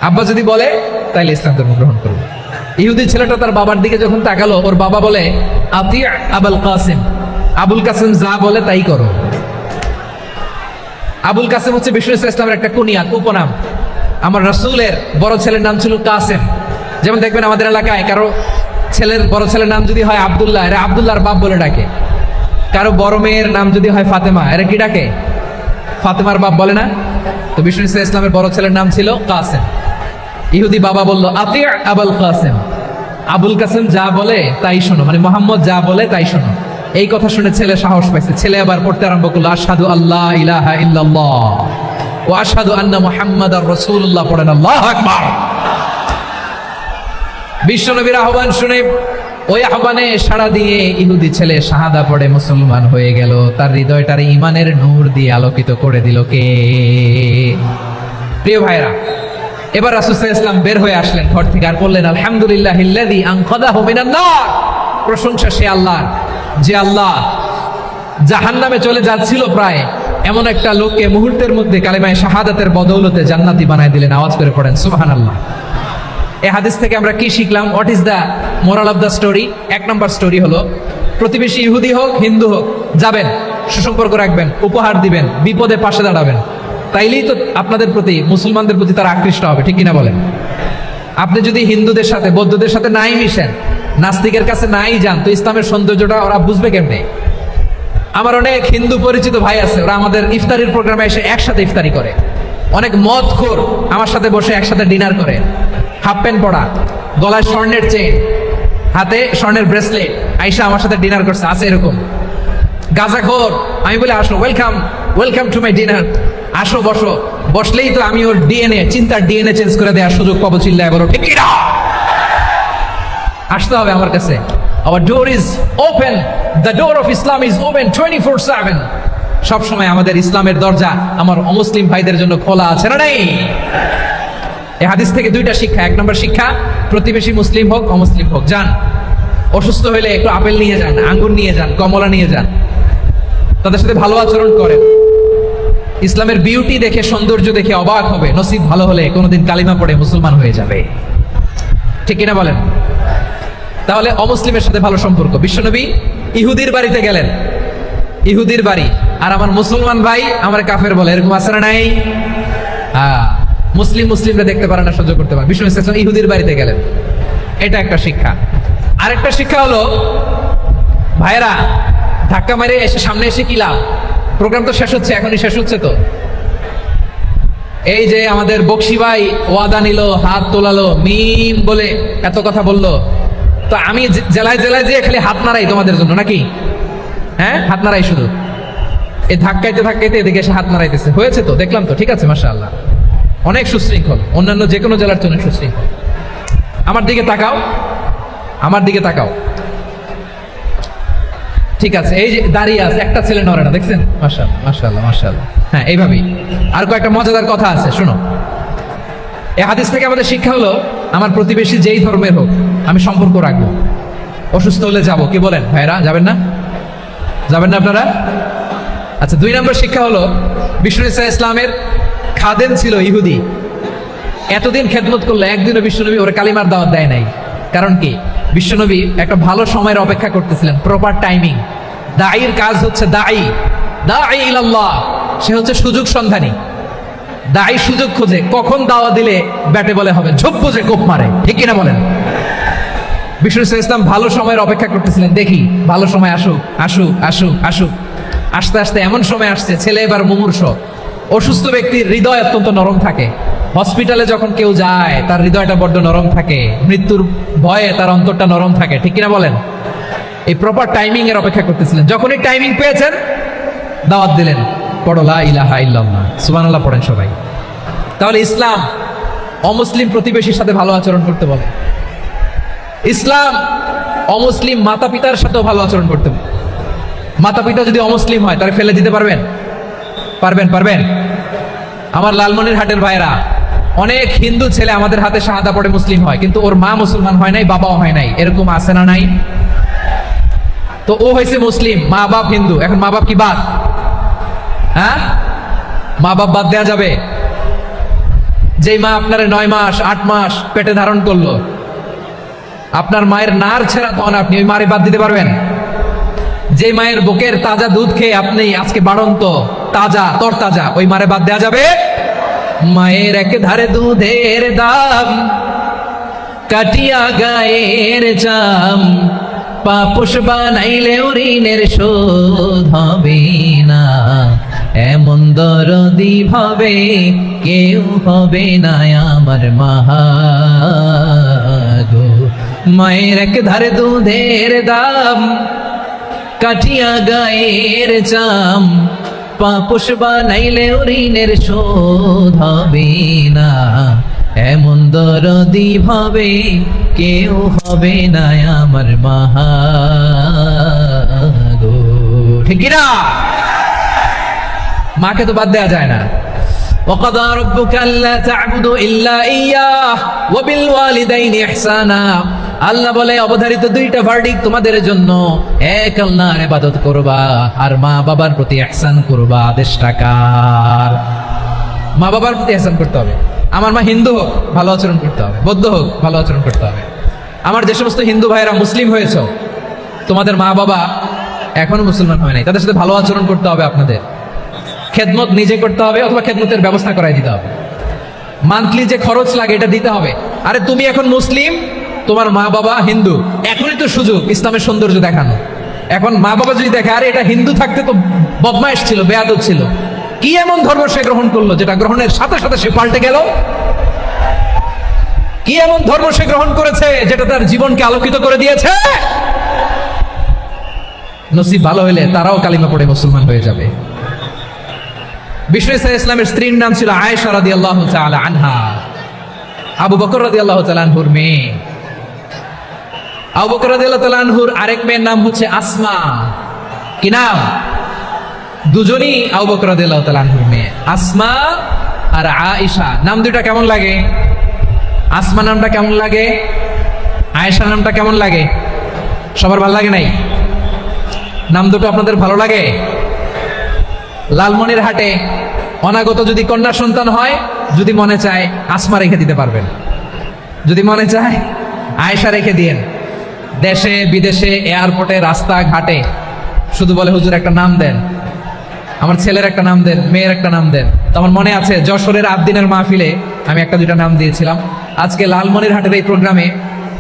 আব্বা যদি বলে তাইলে ইসলাম ধর্ম গ্রহণ করবো। ইহুদি ছেলেটা তার বাবার দিকে যখন তাকালো, ওর বাবা বলে, আতি আবুল কাসিম, আবুল কাসিম যা বলে তাই করো। আবুল কাসিম হচ্ছে বিষ্ণু ইসলামের একটা কুনিয়াত, উপনাম। আমার রাসূলের বড় ছেলের নাম ছিল কাসেম। যেমন দেখবেন আমাদের এলাকায় কারো ছেলের বড় ছেলের নাম যদি হয় আব্দুল্লাহ, এরা আব্দুল্লাহর বাপ বলে ডাকে। কারো বড় মেয়ের নাম যদি হয় ফাতেমা, এরা কি ডাকে? ফাতেমার বাপ বলে না? তো বিষ্ণু ইসলামের বড় ছেলের নাম ছিল কাসেম। ইহুদি বাবা বলল, আতি আবুল কাসেম, আবুল কাসেম যা বলে তাই শোনো, মানে মোহাম্মদ যা বলে তাই শোনো। এই কথা শুনে ছেলে সাহস পাইছে, ছেলে আবার পড়তে আরম্ভ করলো, আশহাদু আল্লাহ ইলাহা ইল্লাল্লাহ ওয়া আশহাদু আন্না মুহাম্মাদার রাসূলুল্লাহ, পড়েন আল্লাহু আকবার। বিশ্বনবীর আহ্বান শুনে ওই আহ্বানে সাড়া দিয়ে ইহুদি ছেলে শাহাদা পড়ে মুসলমান হয়ে গেল। তার হৃদয়টার ইমানের নূর দিয়ে আলোকিত করে দিল কে? প্রিয় ভাইরা, এবার রাসূল সাল্লাল্লাহু আলাইহি ওয়াসাল্লাম বের হয়ে আসলেন ঘর থেকে, আর বললেন, আলহামদুলিল্লাহিল্লাযী আনকাযাহু মিনান নার, প্রশংসা সে আল্লাহর, যে আল্লাহ জাহান্নামে চলে যাচ্ছিল প্রায় এমন একটা লোককে মুহূর্তের মধ্যে কালেমায়ে শাহাদাতের বদৌলতে জান্নাতি বানায় দিলেন। আওয়াজ করে পড়েন সুবহানাল্লাহ। এই হাদিস থেকে আমরা কি শিখলাম? What is the moral of the story? এক নম্বর স্টোরি হলো, প্রতিবেশী ইহুদি হোক হিন্দু হোক, যাবেন, সুসম্পর্ক রাখবেন, উপহার দিবেন, বিপদে পাশে দাঁড়াবেন, তাইলেই তো আপনাদের প্রতি, মুসলমানদের প্রতি তারা আকৃষ্ট হবে, ঠিক কিনা বলেন? আপনি যদি হিন্দুদের সাথে বৌদ্ধদের সাথে নাই মিশেন, নাস্তিকের কাছে নাই যান, তো ইসলামের সৌন্দর্যটা ওরা বুঝবে কেমনে? আমার অনেক হিন্দু পরিচিত ভাই আছে, ওরা আমাদের ইফতারির প্রোগ্রামে এসে একসাথে ইফতারি করে। অনেক মদখোর আমার সাথে বসে একসাথে ডিনার করে, হাফ প্যান্ট পরা, গলায় স্বর্ণের চেইন, হাতে স্বর্ণের ব্রেসলেট, আইসা আমার সাথে ডিনার করছে, আছে এরকম। গাঁজাখোর, আমি বলে, আসো, ওয়েলকাম টু মাই ডিনার, আসো বসো। বসলেই তো আমি ওর ডিএনএ, চিন্তার ডিএনএ চেঞ্জ করে দেওয়ার সুযোগ পাবো, চিল্লায় বলো ঠিক কিনা? আসতে হবে আমার কাছে। Our door is open, the door of Islam is open 24/7। সব সময় আমাদের ইসলামের দরজা আমার অমুসলিম ভাইদের জন্য খোলা আছে, না নেই? এই হাদিস থেকে দুইটা শিক্ষা। এক নম্বর শিক্ষা, প্রতিবেশী মুসলিম হোক অমুসলিম হোক, যান, অসুস্থ হলে একটু আপেল নিয়ে যান, আঙ্গুর নিয়ে যান, কমলা নিয়ে যান, তাদের সাথে ভালো আচরণ করেন। ইসলামের বিউটি দেখে, সৌন্দর্য দেখে অবাক হবে, নসিব ভালো হলে কোনোদিন কালিমা পড়ে মুসলমান হয়ে যাবে, ঠিক কিনা বলেন? তাহলে অমুসলিমের সাথে ভালো সম্পর্ক। বিশ্বনবী ইহুদির বাড়িতে গেলেন, ইহুদির বাড়ি, আর আমার মুসলমান ভাই আমার কাফের বলে, এরকম আছে না নাই? মুসলিমরা দেখতে পারে না, সহ্য করতে পারে। বিষ্ণু ইসলাম ইহুদির বাড়িতে গেলেন, এটা একটা শিক্ষা। আরেকটা শিক্ষা হলো, ভাইরা ধাক্কা মারে এসে সামনে এসে কি লাভ? প্রোগ্রাম তো শেষ হচ্ছে, এখনই শেষ হচ্ছে তো। এই যে আমাদের বকশি ভাই ওয়াদা নিল, হাত তোলালো, মিম বলে এত কথা বললো, তো আমি জেলায় জেলায় যেয়ে খালি হাত নাড়াই তোমাদের জন্য নাকি? হ্যাঁ, হাত নাড়াই শুধু। এই ধাক্কাইতে এদিকে এসে হাত নাড়াইতেছে, হয়েছে তো, দেখলাম তো, ঠিক আছে, মাশাআল্লাহ, অনেক সুশৃঙ্খল, অন্যান্য যে কোনো জেলার চেয়ে অনেক সুশৃঙ্খল। আমার দিকে তাকাও, আমার দিকে তাকাও, ঠিক আছে। এই যে দাঁড়িয়ে আছে, একটা ছেলে নড়ে না, দেখছেন? মাশাআল্লাহ, মাশাআল্লাহ, মাশাআল্লাহ। হ্যাঁ, এইভাবেই। আর কয়েকটা মজাদার কথা আছে, শোনো। এই হাদিস থেকে আমাদের শিক্ষা হলো, আমার প্রতিবেশী যেই ধর্মের হোক আমি সম্পর্ক রাখবো। অসুস্থ হলে যাবো, কি বলেন ভাইরা? যাবেন না? যাবেন না আপনারা? আচ্ছা, 2 নম্বর শিক্ষা হলো, বিষ্ণু ইসলামের খাদেম ছিল ইহুদি, এতদিন খেদমত করলো, একদিনও বিশ্বনবী ওর কালিমার দাওয়াত দেয় নাই। কারণ কি? বিশ্বনবী একটা ভালো সময়ের অপেক্ষা করতেছিলেন, প্রপার টাইমিং। দাঈর কাজ হচ্ছে দাঈ ইলাল্লাহ, সে হচ্ছে সুযোগ সন্ধানী। দায়ী সুযোগ খোঁজে, কখন দাওয়া দিলে ব্যাটে বলে হবে, ঝোপ বুঝে কোপ মারে, ঠিক কিনা বলেন? বিষ্ণু ইসলাম ভালো সময়ের অপেক্ষা করতেছিলেন, দেখি ভালো সময় আসুক আসুক আসুক আসুক। আস্তে আস্তে এমন সময় আসছে, ছেলে এবার মুমূর্ষ। অসুস্থ ব্যক্তির হৃদয় অত্যন্ত নরম থাকে। হসপিটালে যখন কেউ যায় তার হৃদয়টা বড্ড নরম থাকে, মৃত্যুর ভয়ে তার অন্তরটা নরম থাকে, ঠিক কিনা বলেন? এই প্রপার টাইমিং এর অপেক্ষা করতেছিলেন। যখনই টাইমিং পেয়েছেন দাওয়াত দিলেন, পড়ো লা ইলাহা ইল্লাল্লাহ, সুবহানাল্লাহ পড়েন সবাই। তাহলে ইসলাম অমুসলিম প্রতিবেশীর সাথে ভালো আচরণ করতে বলে। ইসলাম অমুসলিম মাতা পিতার সাথেও ভালো আচরণ করতে বলে। মাতা পিতা যদি অমুসলিম হয় তাহলে ফেলে দিতে পারবেন? পারবেন? পারবেন? আমার লালমনিরহাটের ভাইরা, অনেক হিন্দু ছেলে আমাদের হাতে শাহাদা পড়ে মুসলিম হয়, কিন্তু ওর মা মুসলমান হয় নাই, বাবাও হয় নাই, এরকম আছে না নাই? তো ও হয়েছে মুসলিম, মা বাপ হিন্দু, এখন মা বাপ কি বাদ? হ্যাঁ, মা বাপ বাদ দেয়া যাবে? যেই মা আপনারে 9 মাস 8 মাস পেটে ধারণ করলো, আপনার মায়ের নার ছেঁড়া তখন আপনি ওই মারে বাদ দিতে পারবেন? যে মায়ের বুকের তাজা দুধ খেয়ে আপনি আজকে বাড়ন্ত তাজা তরতাজা, ওই মারে বাদ দেয়া যাবে? মায়ের এক ধারে দুধের দাম, কাটিয়া গায়ের চাম, পাপুষ বানাইলেও ঋণের শোধ হবে না, এমন দরদি ভাবে কেউ হবে না আমার মা গো। মায়ের এক ধারে দুধের দাম, কাটিয়া গায়ের চাম, পাপুষ বানাইলেও ঋণের শোধ হবে না, এমন দরদি ভাবে কেউ হবে না আমার মা গো, ঠিক কিনা? মাকে তো বাদ দেয়া যায় না। وَقَضَى رَبُّكَ أَلَّا تَعْبُدُوا إِلَّا إِيَّاهُ وَبِالْوَالِدَيْنِ إِحْسَانًا। আল্লাহ বলে অবধারিত দুইটা ভার্ডিক তোমাদের জন্য, এক আল্লাহর ইবাদত করবা আর মা বাবার প্রতি ইহসান করবা। আদেশটা কার? মা বাবার প্রতি ইহসান করতে হবে। আমার মা হিন্দু হোক ভালো আচরণ করতে হবে, বৌদ্ধ হোক ভালো আচরণ করতে হবে। আমার যে সমস্ত হিন্দু ভাইয়েরা মুসলিম হয়েছে, তোমাদের মা বাবা এখনো মুসলমান হয় নাই, তাদের সাথে ভালো আচরণ করতে হবে। আপনাদের খেদমত নিজে করতে হবে অথবা খেদমতের ব্যবস্থা করাই দিতে হবে। মান্থলি যে খরচ লাগে এটা দিতে হবে। আরে তুমি এখন মুসলিম, তোমার মা বাবা হিন্দু, এখনই তো সুযোগ ইসলামের সৌন্দর্য দেখানো। এখন মা বাবা যদি দেখে আরে এটা হিন্দু থাকতে তো বদমাইশ ছিল, বেয়াদব ছিল, কি এমন ধর্ম সে গ্রহণ করলো যেটা গ্রহণের সাথে সাথে সে পাল্টে গেল? কি এমন ধর্ম সে গ্রহণ করেছে যেটা তার জীবনকে আলোকিত করে দিয়েছে? নসিব ভালো হইলে তারাও কালিমা পড়ে মুসলমান হয়ে যাবে। বিষ্ণু ইসলামের স্ত্রীর নাম ছিল আয়েশা রাদিয়াল্লাহু তাআলা আনহা, আবু বকর রাদিয়াল্লাহু তাআলা আনহুর মেয়ে। আবু বকর রাদিয়াল্লাহু তাআলা আনহুর আরেক মেয়ের নাম হচ্ছে আসমা। কি নাম? দুজনই আবু বকর রাদিয়াল্লাহু তাআলা আনহুর মেয়ে, আসমা আর আয়েশা। নাম দুইটা কেমন লাগে? আসমা নামটা কেমন লাগে? আয়েশা নামটা কেমন লাগে? সবার ভালো লাগে নাই? নাম দুটো আপনাদের ভালো লাগে? লালমনিরহাটে অনাগত যদি কন্যা সন্তান হয়, যদি মনে চায় আসমা রেখে দিতে পারবেন, যদি মনে চায় আয়েশা রেখে দিয়েন। দেশে বিদেশে এয়ারপোর্টে রাস্তাঘাটে শুধু বলে হুজুর একটা নাম দেন, আমার ছেলের একটা নাম দেন, মেয়ের একটা নাম দেন। তো আমার মনে আছে যশোরের 8 দিনের মাহফিলে আমি একটা দুটা নাম দিয়েছিলাম। আজকে লালমনিরহাটের এই প্রোগ্রামে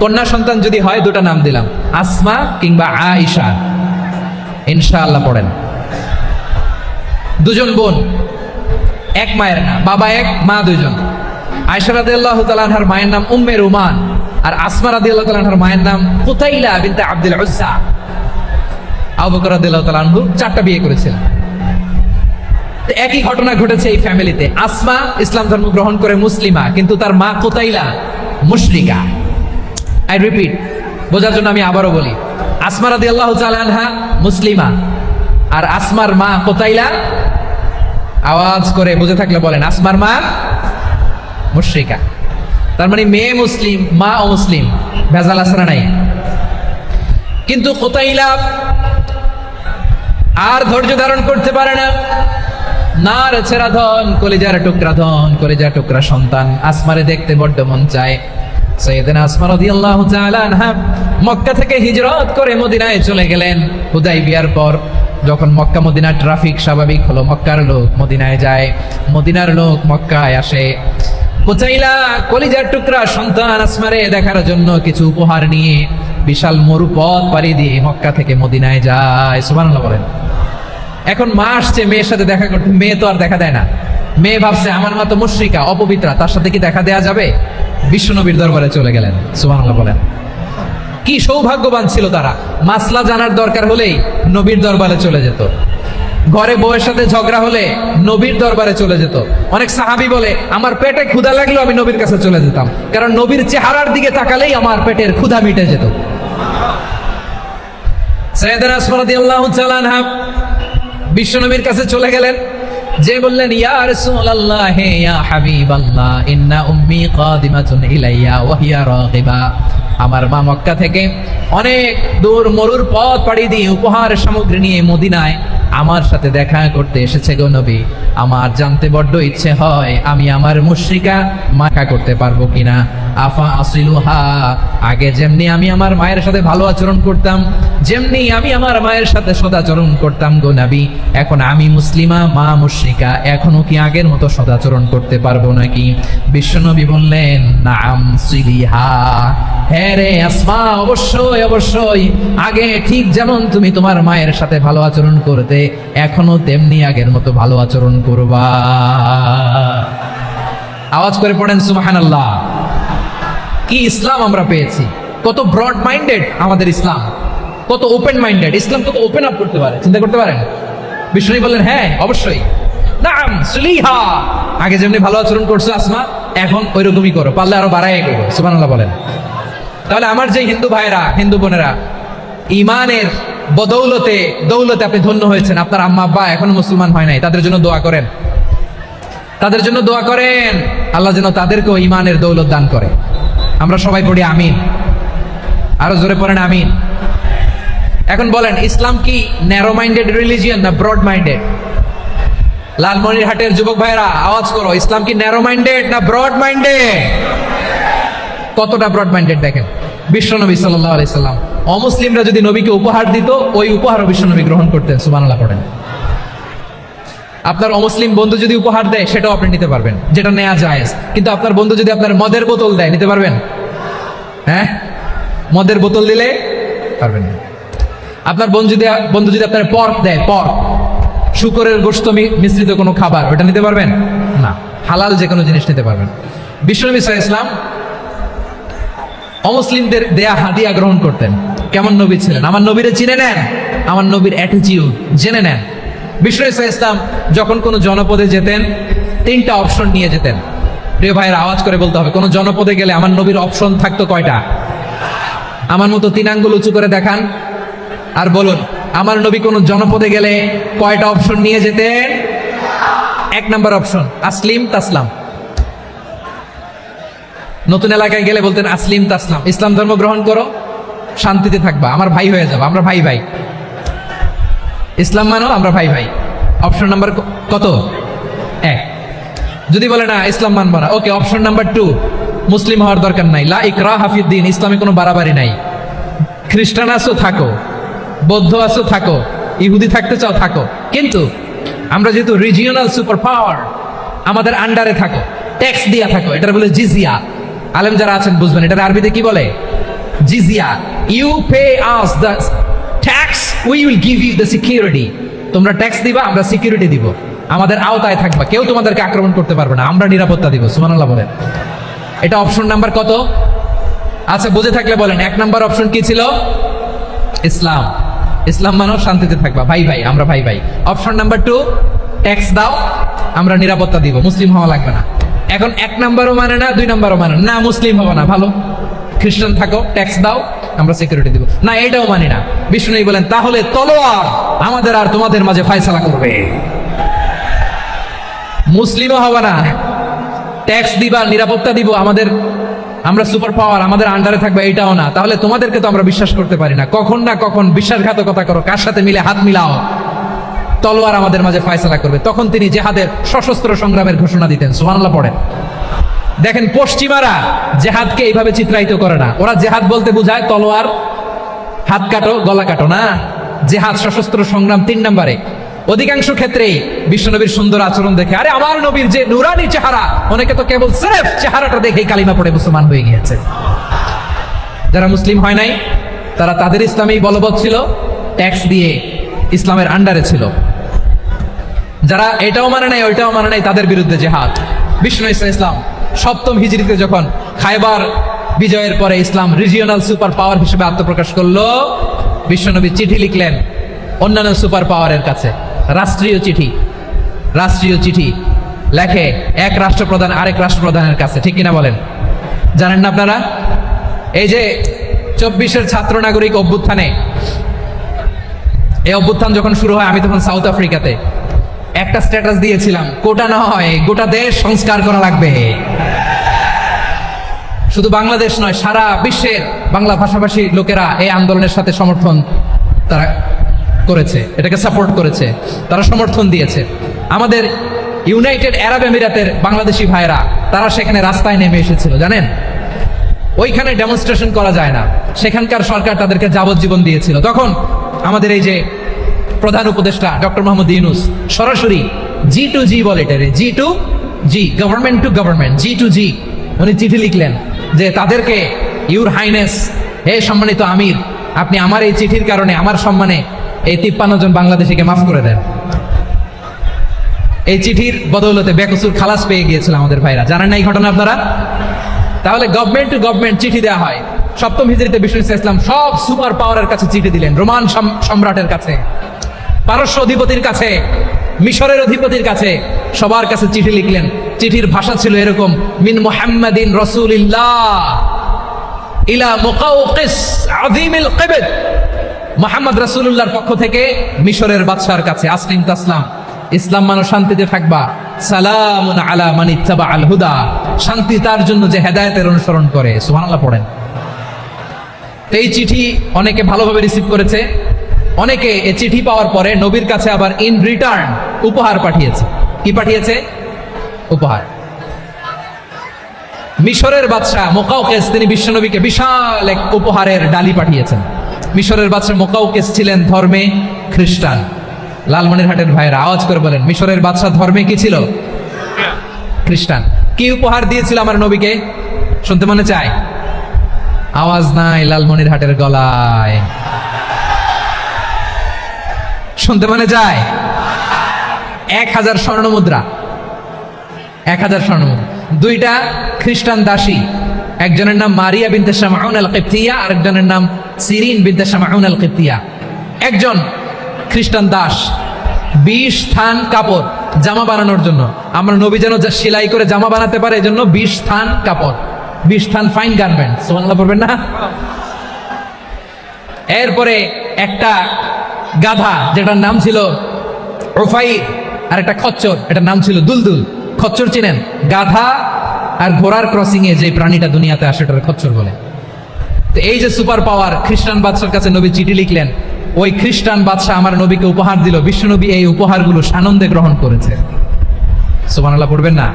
কন্যা সন্তান যদি হয় দুটা নাম দিলাম, আসমা কিংবা আয়েশা। ইনশাআল্লাহ পড়েন। দুজন বোন, এক মায়ের না, বাবা এক মা দুইজন। আয়েশা রাদিয়াল্লাহু তাআলা আনহার মায়ের নাম উম্মে রুমান, আর আসমা রাদিয়াল্লাহু তাআলা আনহার মায়ের নাম কুতাইলা বিনতে আব্দুল উজ্জা। আবু বকর রাদিয়াল্লাহু তাআলা আনহু 4টা বিয়ে করেছিলেন। একই ঘটনা ঘটেছে এই ফ্যামিলিতে। আসমা ইসলাম ধর্ম গ্রহণ করে মুসলিমা, কিন্তু তার মা কুতাইলা মুশরিকা। আই রিপিট, বোঝার জন্য আমি আবারও বলি, আসমা রাদিয়াল্লাহু তাআলা আনহা মুসলিমা, আর আসমার মা কুতাইলা, আওয়াজ করে বুঝে থাকলে বলেন, আসমার মা মুশরিকা। তার মানে মেয়ে মুসলিম, মা অমুসলিম, ভেজাল আছে না নাই? কিন্তু কুতাইলা আর ধৈর্য ধারণ করতে পারে না। নার ছেঁড়া ধন, কলিজার টুকরা ধন, কলিজার টুকরা সন্তান আসমারে দেখতে বড্ড মন চায়। সাইয়েদনা আসমা রাদিয়াল্লাহু তাআলা আনহা মক্কা থেকে হিজরত করে মদিনায় চলে গেলেন হুদাইবিয়ার পর। যখন মক্কা মদিনার ট্রাফিক স্বাভাবিক হলো, মক্কার লোক মদিনায় যায়, মদিনার লোক মক্কায় আসে। কোচাইলা কলিজার টুকরা সন্তান আসমারে দেখার জন্য কিছু উপহার নিয়ে বিশাল মরু পথ পাড়ি দিয়ে মক্কা থেকে মদিনায় যায়। সুবহানাল্লাহ বলেন। এখন মা আসছে মেয়ের সাথে দেখা করতে, মেয়ে তো আর দেখা দেয় না। মেয়ে ভাবছে আমার মা তো মুশরিকা, অপবিত্রা, তার সাথে কি দেখা দেয়া যাবে? বিশ্বনবীর দরবারে চলে গেলেন। সুবহানাল্লাহ বলেন। কি সৌভাগ্যবান ছিল তারা, মাসলা জানার দরকার হলেই নবীর দরবারে চলে যেত। ঘরে বউয়ের সাথে ঝগড়া হলে নবীর দরবারে চলে যেত। অনেক সাহাবী বলে আমার পেটে ক্ষুধা লাগলো আমি নবীর কাছে চলে যেতাম, কারণ নবীর চেহারার দিকে তাকালেই আমার পেটের ক্ষুধা মিটে যেত। সাইয়েদানা আসমা রাদিয়াল্লাহু তাআলা আনহা বিশ্বনবীর কাছে চলে গেলেন, যে বললেন ইয়া রাসূলুল্লাহ ইয়া হাবিবাল্লাহ ইন্না উম্মি কাদিমাতুন ইলাইয়া ওয়া হিয়া রাগিবা। আমার মা মক্কা থেকে অনেক দূর মরুর পথ পাড়ি দিয়ে উপহার সামগ্রী নিয়ে মদিনায় আমার সাথে দেখা করতে এসেছে গো নবী। আমার জানতে বড্ড ইচ্ছে হয় আমি আমার মুশরিকা মাখা করতে পারবো কিনা। আফা আসিলুহা, আগে যেমনি আমি আমার মায়ের সাথে ভালো আচরণ করতাম, যেমনি আমি আমার মায়ের সাথে সদাচরণ করতাম গো নবী, এখন আমি মুসলিমা মা মুশরিকা, এখনো কি আগের মতো সদাচরণ করতে পারবো নাকি? বিশ্বনবী বললেন নাম সিলিহা, হ্যাঁ রে আসমা, অবশ্যই অবশ্যই, আগে ঠিক যেমন তুমি তোমার মায়ের সাথে ভালো আচরণ করতে এখনো তেমনি আগের মতো ভালো আচরণ করবা। আওয়াজ করে পড়েন সুবহানাল্লাহ। কি ইসলাম আমরা পেয়েছি, কত ব্রড মাইন্ডেড আমাদের ইসলাম, কত ওপেন মাইন্ডেড ইসলাম, কত ওপেন আপ করতে পারে, চিন্তা করতে পারেন। বিষ্ণু বললেন হ্যাঁ অবশ্যই, নাম সুলিহা, আগে যেমনি ভালো আচরণ করছো আসমা এখন ওই রকমই করো, পারলে আরো বাড়াই করো। সুবহানাল্লাহ বলেন। তাহলে আমার যে হিন্দু ভাইরা হিন্দু বোনেরা ইমানের বদৌলতে দৌলতে আপনি ধন্য হয়েছেন, আপনার আম্মা আব্বা এখনো মুসলমান হয় নাই, তাদের জন্য দোয়া করেন, তাদের জন্য দোয়া করেন, আল্লাহ যেন তাদেরকেও ইমানের দৌলত দান করে। আমরা সবাই পড়ি আমিন, আরো জোরে পড়েন আমিন। এখন বলেন ইসলাম কি ন্যারো মাইন্ডেড রিলিজিয়ন না ব্রড মাইন্ডেড? লালমনিরহাটের যুবক ভাইরা আওয়াজ করো, ইসলাম কি ন্যারো মাইন্ডেড না ব্রড মাইন্ডেড? কতটা ব্রড মাইন্ডেড দেখেন। বিশ্বনবী সাল্লাল্লাহু আলাইহি সাল্লাম অমুসলিমরা যদি নবীকে উপহার দিত ওই উপহারও বিশ্বনবী গ্রহণ করতেন। সুবহানাল্লাহ পড়েন। আপনার অমুসলিম বন্ধু যদি উপহার দেয় সেটাও আপনি নিতে পারবেন, যেটা নেওয়া জায়েজ। কিন্তু আপনার বন্ধু যদি আপনার মদের বোতল দেয় নিতে পারবেন? হ্যাঁ, মদের বোতল দিলে পারবেন না। আপনার বন্ধু যদি আপনার পর্ক দেয়, পর্ক শুকরের গোশত মিশ্রিত কোনো খাবার, ওটা নিতে পারবেন না। হালাল যে কোনো জিনিস নিতে পারবেন। বিশ্বনবী সাল্লাল্লাহু আলাইহি ওয়াসাল্লাম অমুসলিমদের দেয়া হাদিয়া গ্রহণ করতেন। কেমন নবী ছিলেন? আমার নবীরে চিনে নেন, আমার নবীর অ্যাটিটিউড জেনে নেন। বিশ্বনবী সাল্লাল্লাহু আলাইহি ওয়াসাল্লাম যখন কোনো জনপদে যেতেন তিনটা অপশন নিয়ে যেতেন। প্রিয় ভাইয়ের আওয়াজ করে বলতে হবে, কোন জনপদে গেলে আমার নবীর অপশন থাকতো কয়টা? আমার মতো 3 আঙ্গুল উঁচু করে দেখান আর বলুন আমার নবী কোন জনপদে গেলে কয়টা অপশন নিয়ে যেতেন? 1 নাম্বার অপশন আসলিম তাসলাম। নতুন এলাকায় গেলে বলতেন আসলিম তাসলাম, ইসলাম ধর্ম গ্রহণ করো, শান্তিতে থাকবা, আমার ভাই হয়ে যাবো, আমরা ভাই ভাই, ইসলাম মানো, আমরা ভাই ভাই। অপশন নাম্বার কত? 1। যদি বলে না ইসলাম মানবো না, ওকে, অপশন নাম্বার 2, মুসলিম হওয়ার দরকার নাই, লা ইকরাহা ফিদ্দিন, ইসলামে কোনো বাড়াবাড়ি নাই। খ্রিস্টান আছো থাকো, বৌদ্ধ আছো থাকো, ইহুদি থাকতে চাও থাকো, কিন্তু আমরা যেহেতু রিজিওনাল সুপার পাওয়ার, আমাদের আন্ডারে থাকো, ট্যাক্স দিয়া থাকো, এটা বলে জিজিয়া। আলেম যারা আছেন বুঝবেন এটা আরবিতে কি বলে, জিজিয়া। You pay us the tax, we will give you the security. তোমরা ট্যাক্স দিবা, আমরা সিকিউরিটি দিব, আমাদের আওতায় থাকবা, কেউ তোমাদেরকে আক্রমণ করতে পারবে না, আমরা নিরাপত্তা দিব। সুবহানাল্লাহ বলেন। এটা অপশন নাম্বার কত? আচ্ছা বুঝে থাকলে বলেন 1 নাম্বার অপশন কি ছিল? ইসলাম, ইসলাম মানো, শান্তিতে থাকবা, ভাই ভাই, আমরা ভাই ভাই। অপশন নাম্বার 2, ট্যাক্স দাও, আমরা নিরাপত্তা দিব, মুসলিম হওয়া লাগবে না। এখন 1 নাম্বারও মানে না, 2 নাম্বারও মানে না, মুসলিম হবো না, ভালো, খ্রিস্টান থাকো, ট্যাক্স দাও, আমরা সিকিউরিটি দিব না, এটাও মানি না। বিষ্ণু বলেন তাহলে তলোয়ার আমাদের আর তোমাদের মাঝে ফয়সালা করবে, মুসলিমও হবে না, ট্যাক্স দিবা, নিরাপত্তা দিব, আমরা সুপার পাওয়ার, আমাদের আন্ডারে থাকবে, এটাও না। তাহলে তোমাদেরকে তো আমরা বিশ্বাস করতে পারি না, কখন না কখন বিশ্বাসঘাতকতা করো, কার সাথে মিলে হাত মিলাও, তলোয়ার আমাদের মাঝে ফয়সালা করবে। তখন তিনি জেহাদের সশস্ত্র সংগ্রামের ঘোষণা দিতেন। সুবহানাল্লাহ পড়েন। দেখেন পশ্চিমারা জেহাদকে এইভাবে চিত্রায়িত করে না, ওরা জেহাদ বলতে বুঝায় তলোয়ার, হাত কাটো, গলা কাটো, না, জেহাদ, সশস্ত্র সংগ্রাম 3 নম্বরে। অধিকাংশ ক্ষেত্রেই বিশ্বনবীর সুন্দর আচরণ দেখে, আরে আমার নবীর যে নুরানি চেহারা, অনেকে তো কেবল সির্ফ চেহারাটা দেখেই কালিমা পড়ে মুসলমান হয়ে গিয়েছে। যারা মুসলিম হয় নাই তারা তাদের ইসলামেই বলবৎ ছিল, ট্যাক্স দিয়ে ইসলামের আন্ডারে ছিল। যারা এটাও মানে নাই ওইটাও মানে নাই, তাদের বিরুদ্ধে জেহাদ। বিষ্ণু ইসলাম 7ম হিজরিতে যখন খায়বার বিজয়ের পরে ইসলাম রিজিওনাল সুপার পাওয়ার হিসেবে আত্মপ্রকাশ করলো, বিশ্বনবী চিঠি লিখলেন অন্যান্য সুপার পাওয়ারের কাছে, রাষ্ট্রীয় চিঠি লেখে এক রাষ্ট্রপ্রধান আরেক রাষ্ট্রপ্রধানের কাছে, ঠিক কিনা বলেন? জানেন না আপনারা? এই যে 24-এর ছাত্র নাগরিক অভ্যুত্থানে, এই অভ্যুত্থান যখন শুরু হয়, আমি তখন সাউথ আফ্রিকাতে একটা স্ট্যাটাস দিয়েছিলাম, কোটা নয় গোটা দেশ সংস্কার করা লাগবে। শুধু বাংলাদেশ নয়, সারা বিশ্বের বাংলা ভাষাভাষী লোকেরা এই আন্দোলনের সাথে সমর্থন তারা করেছে, এটাকে সাপোর্ট করেছে, তারা সমর্থন দিয়েছে। আমাদের ইউনাইটেড আরব আমিরাতের বাংলাদেশি ভাইরা তারা সেখানে রাস্তায় নেমে এসেছিল, জানেন? ওইখানে ডেমনস্ট্রেশন করা যায় না, সেখানকার সরকার তাদেরকে যাবজ্জীবন দিয়েছিল। তখন আমাদের এই যে প্রধান উপদেষ্টা ডক্টর মোহাম্মদ ইউনূস সরাসরি G2G বলে, এটারে G2G, government to government, G2G, উনি চিঠি লিখলেন যে তাদেরকে, ইউর হাইনেস, হে সম্মানিত আমির, আপনি আমার এই চিঠির কারণে আমার সম্মানে এই 53 জন বাংলাদেশিকে মাফ করে দেন। এই চিঠির বদৌলতে বেকসুর খালাস পেয়ে গিয়েছিল আমাদের ভাইরা, জানেন না এই ঘটনা আপনারা? তাহলে গভর্নমেন্ট টু গভর্নমেন্ট চিঠি দেওয়া হয়। 7ম হিজরিতে বিষ্ণু ইসলাম সব সুপার পাওয়ারের কাছে চিঠি দিলেন, রোমান সম্রাটের কাছে, পারস্য অধিপতির কাছে, মিশরের অধিপতির কাছে, সবার কাছে চিঠি লিখলেন। চিঠির ভাষা ছিল এরকম, মিন মুহাম্মাদিন রাসূলিল্লাহ ইলা মুকাওকিস আযীমিল কিবত, মুহাম্মদ রাসূলুল্লাহর পক্ষ থেকে মিশরের বাদশার কাছে, আসলিম তাসলাম, ইসলাম মানো শান্তিতে থাকবা, সালামুন আলা মান ইত্তাবা আল হুদা, শান্তি তার জন্য যে হেদায়েতের অনুসরণ করে। সুবহানাল্লাহ পড়েন। এই চিঠি অনেকে ভালোভাবে রিসিভ করেছে, অনেকে এই চিঠি পাওয়ার পরে নবীর কাছে আবার ইন রিটার্ন উপহার পাঠিয়েছে। কি পাঠিয়েছে? উপহার। মিশরের বাদশাহ মুকাওকিস তিনি বিশ্বনবীকে বিশাল এক উপহারের ডালি পাঠিয়েছেন। মিশরের বাদশাহ মুকাওকিস ছিলেন ধর্মে খ্রিস্টান। লালমনিরহাটের ভাইয়েরা আওয়াজ করে বলেন, মিশরের বাদশাহ ধর্মে কি ছিল? খ্রিস্টান। কি উপহার দিয়েছিল আমার নবীকে? শুনতে মনে চায়? আওয়াজ নাই লালমনিরহাটের গলায়, শুনতে মনে যায়? 1000 স্বর্ণ মুদ্রা, 1000 স্বর্ণ মুদ্রা। 2টা খ্রিস্টান দাসী, একজনের নাম মারিয়া বিনতে শামউন আল কিবতিয়া, আরেকজনের নাম সিরিন বিনতে শামউন আল কিবতিয়া। একজন খ্রিস্টান দাস 20 থান কাপড় জামা বানানোর জন্য, আমরা নবী যেন সেলাই করে জামা বানাতে পারে এজন্য 20 থান কাপড়, 20 থান ফাইন গার্মেন্ট, সুবহানাল্লাহ পড়বেন না? এরপরে একটা গাধা যেটার নাম ছিল উফাইর, আর একটা খচ্চর, এটার নাম ছিল দুলদুল। খচ্চর চিনেন? গাধা আর ঘোড়ার ক্রসিং এ যে প্রাণীটা দুনিয়াতে আসে এটার খচ্চর বলে। তো এই যে সুপার পাওয়ার খ্রিস্টান বাদশার কাছে নবী চিঠি লিখলেন, ওই খ্রিস্টান বাদশাহ আমার নবীকে উপহার দিল, বিশ্বনবী এই উপহারগুলো সানন্দে গ্রহণ করেছে। সুবহানাল্লাহ পড়বেন না?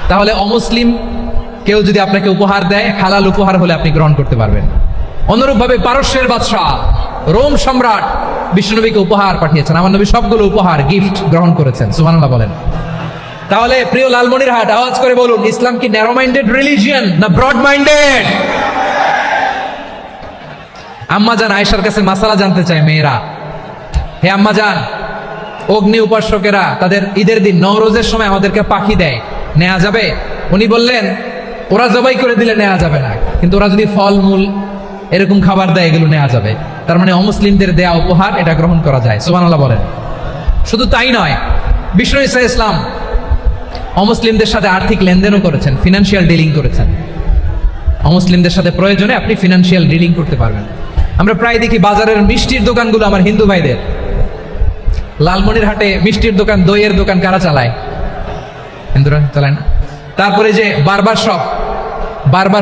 তাহলে অমুসলিম কেউ যদি আপনাকে উপহার দেয়, হালাল উপহার হলে আপনি গ্রহণ করতে পারবেন। অনুরূপভাবে পারস্যের বাদশাহ রোম সম্রাট বিশ্বনবীকে উপহার পাঠিয়েছেন, আমার নবী সবগুলো উপহার গিফট গ্রহণ করেছেন। সুবহানাল্লাহ বলেন। তাহলে প্রিয় লালমনিরহাট আওয়াজ করে বলুন, ইসলাম কি ন্যারো মাইন্ডেড রিলিজিয়ন না ব্রড মাইন্ডেড? আম্মাজান আয়েশার কাছে মাসালা জানতে চায় মেয়েরা, হে আম্মাজান, অগ্নি উপাসকেরা তাদের ঈদের দিন নওরোজের সময় আমাদেরকে পাখি দেয়, নেওয়া যাবে? উনি বললেন, ওরা জবাই করে দিলে নেওয়া যাবে না, কিন্তু ওরা যদি ফলমূল এরকম খাবার দেয় এগুলো নেওয়া যাবে। তার মানে অমুসলিমদের দেয়া উপহার এটা গ্রহণ করা যায়। সুবহানাল্লাহ বলেন। শুধু তাই নয়, বিষ্ণু ঈসা ইসলাম অমুসলিমদের সাথে আর্থিক লেনদেনও করেছেন, ফিনান্সিয়াল ডিলিং করেছেন। অমুসলিমদের সাথে প্রয়োজনে আপনি ফিনান্সিয়াল ডিলিং করতে পারবেন। আমরা প্রায় দেখি বাজারের মিষ্টির দোকানগুলো আমার হিন্দু ভাইদের। লালমনিরহাটে মিষ্টির দোকান, দইয়ের দোকান কারা চালায়? হিন্দুরা চালায় না? তারপরে যে বারবার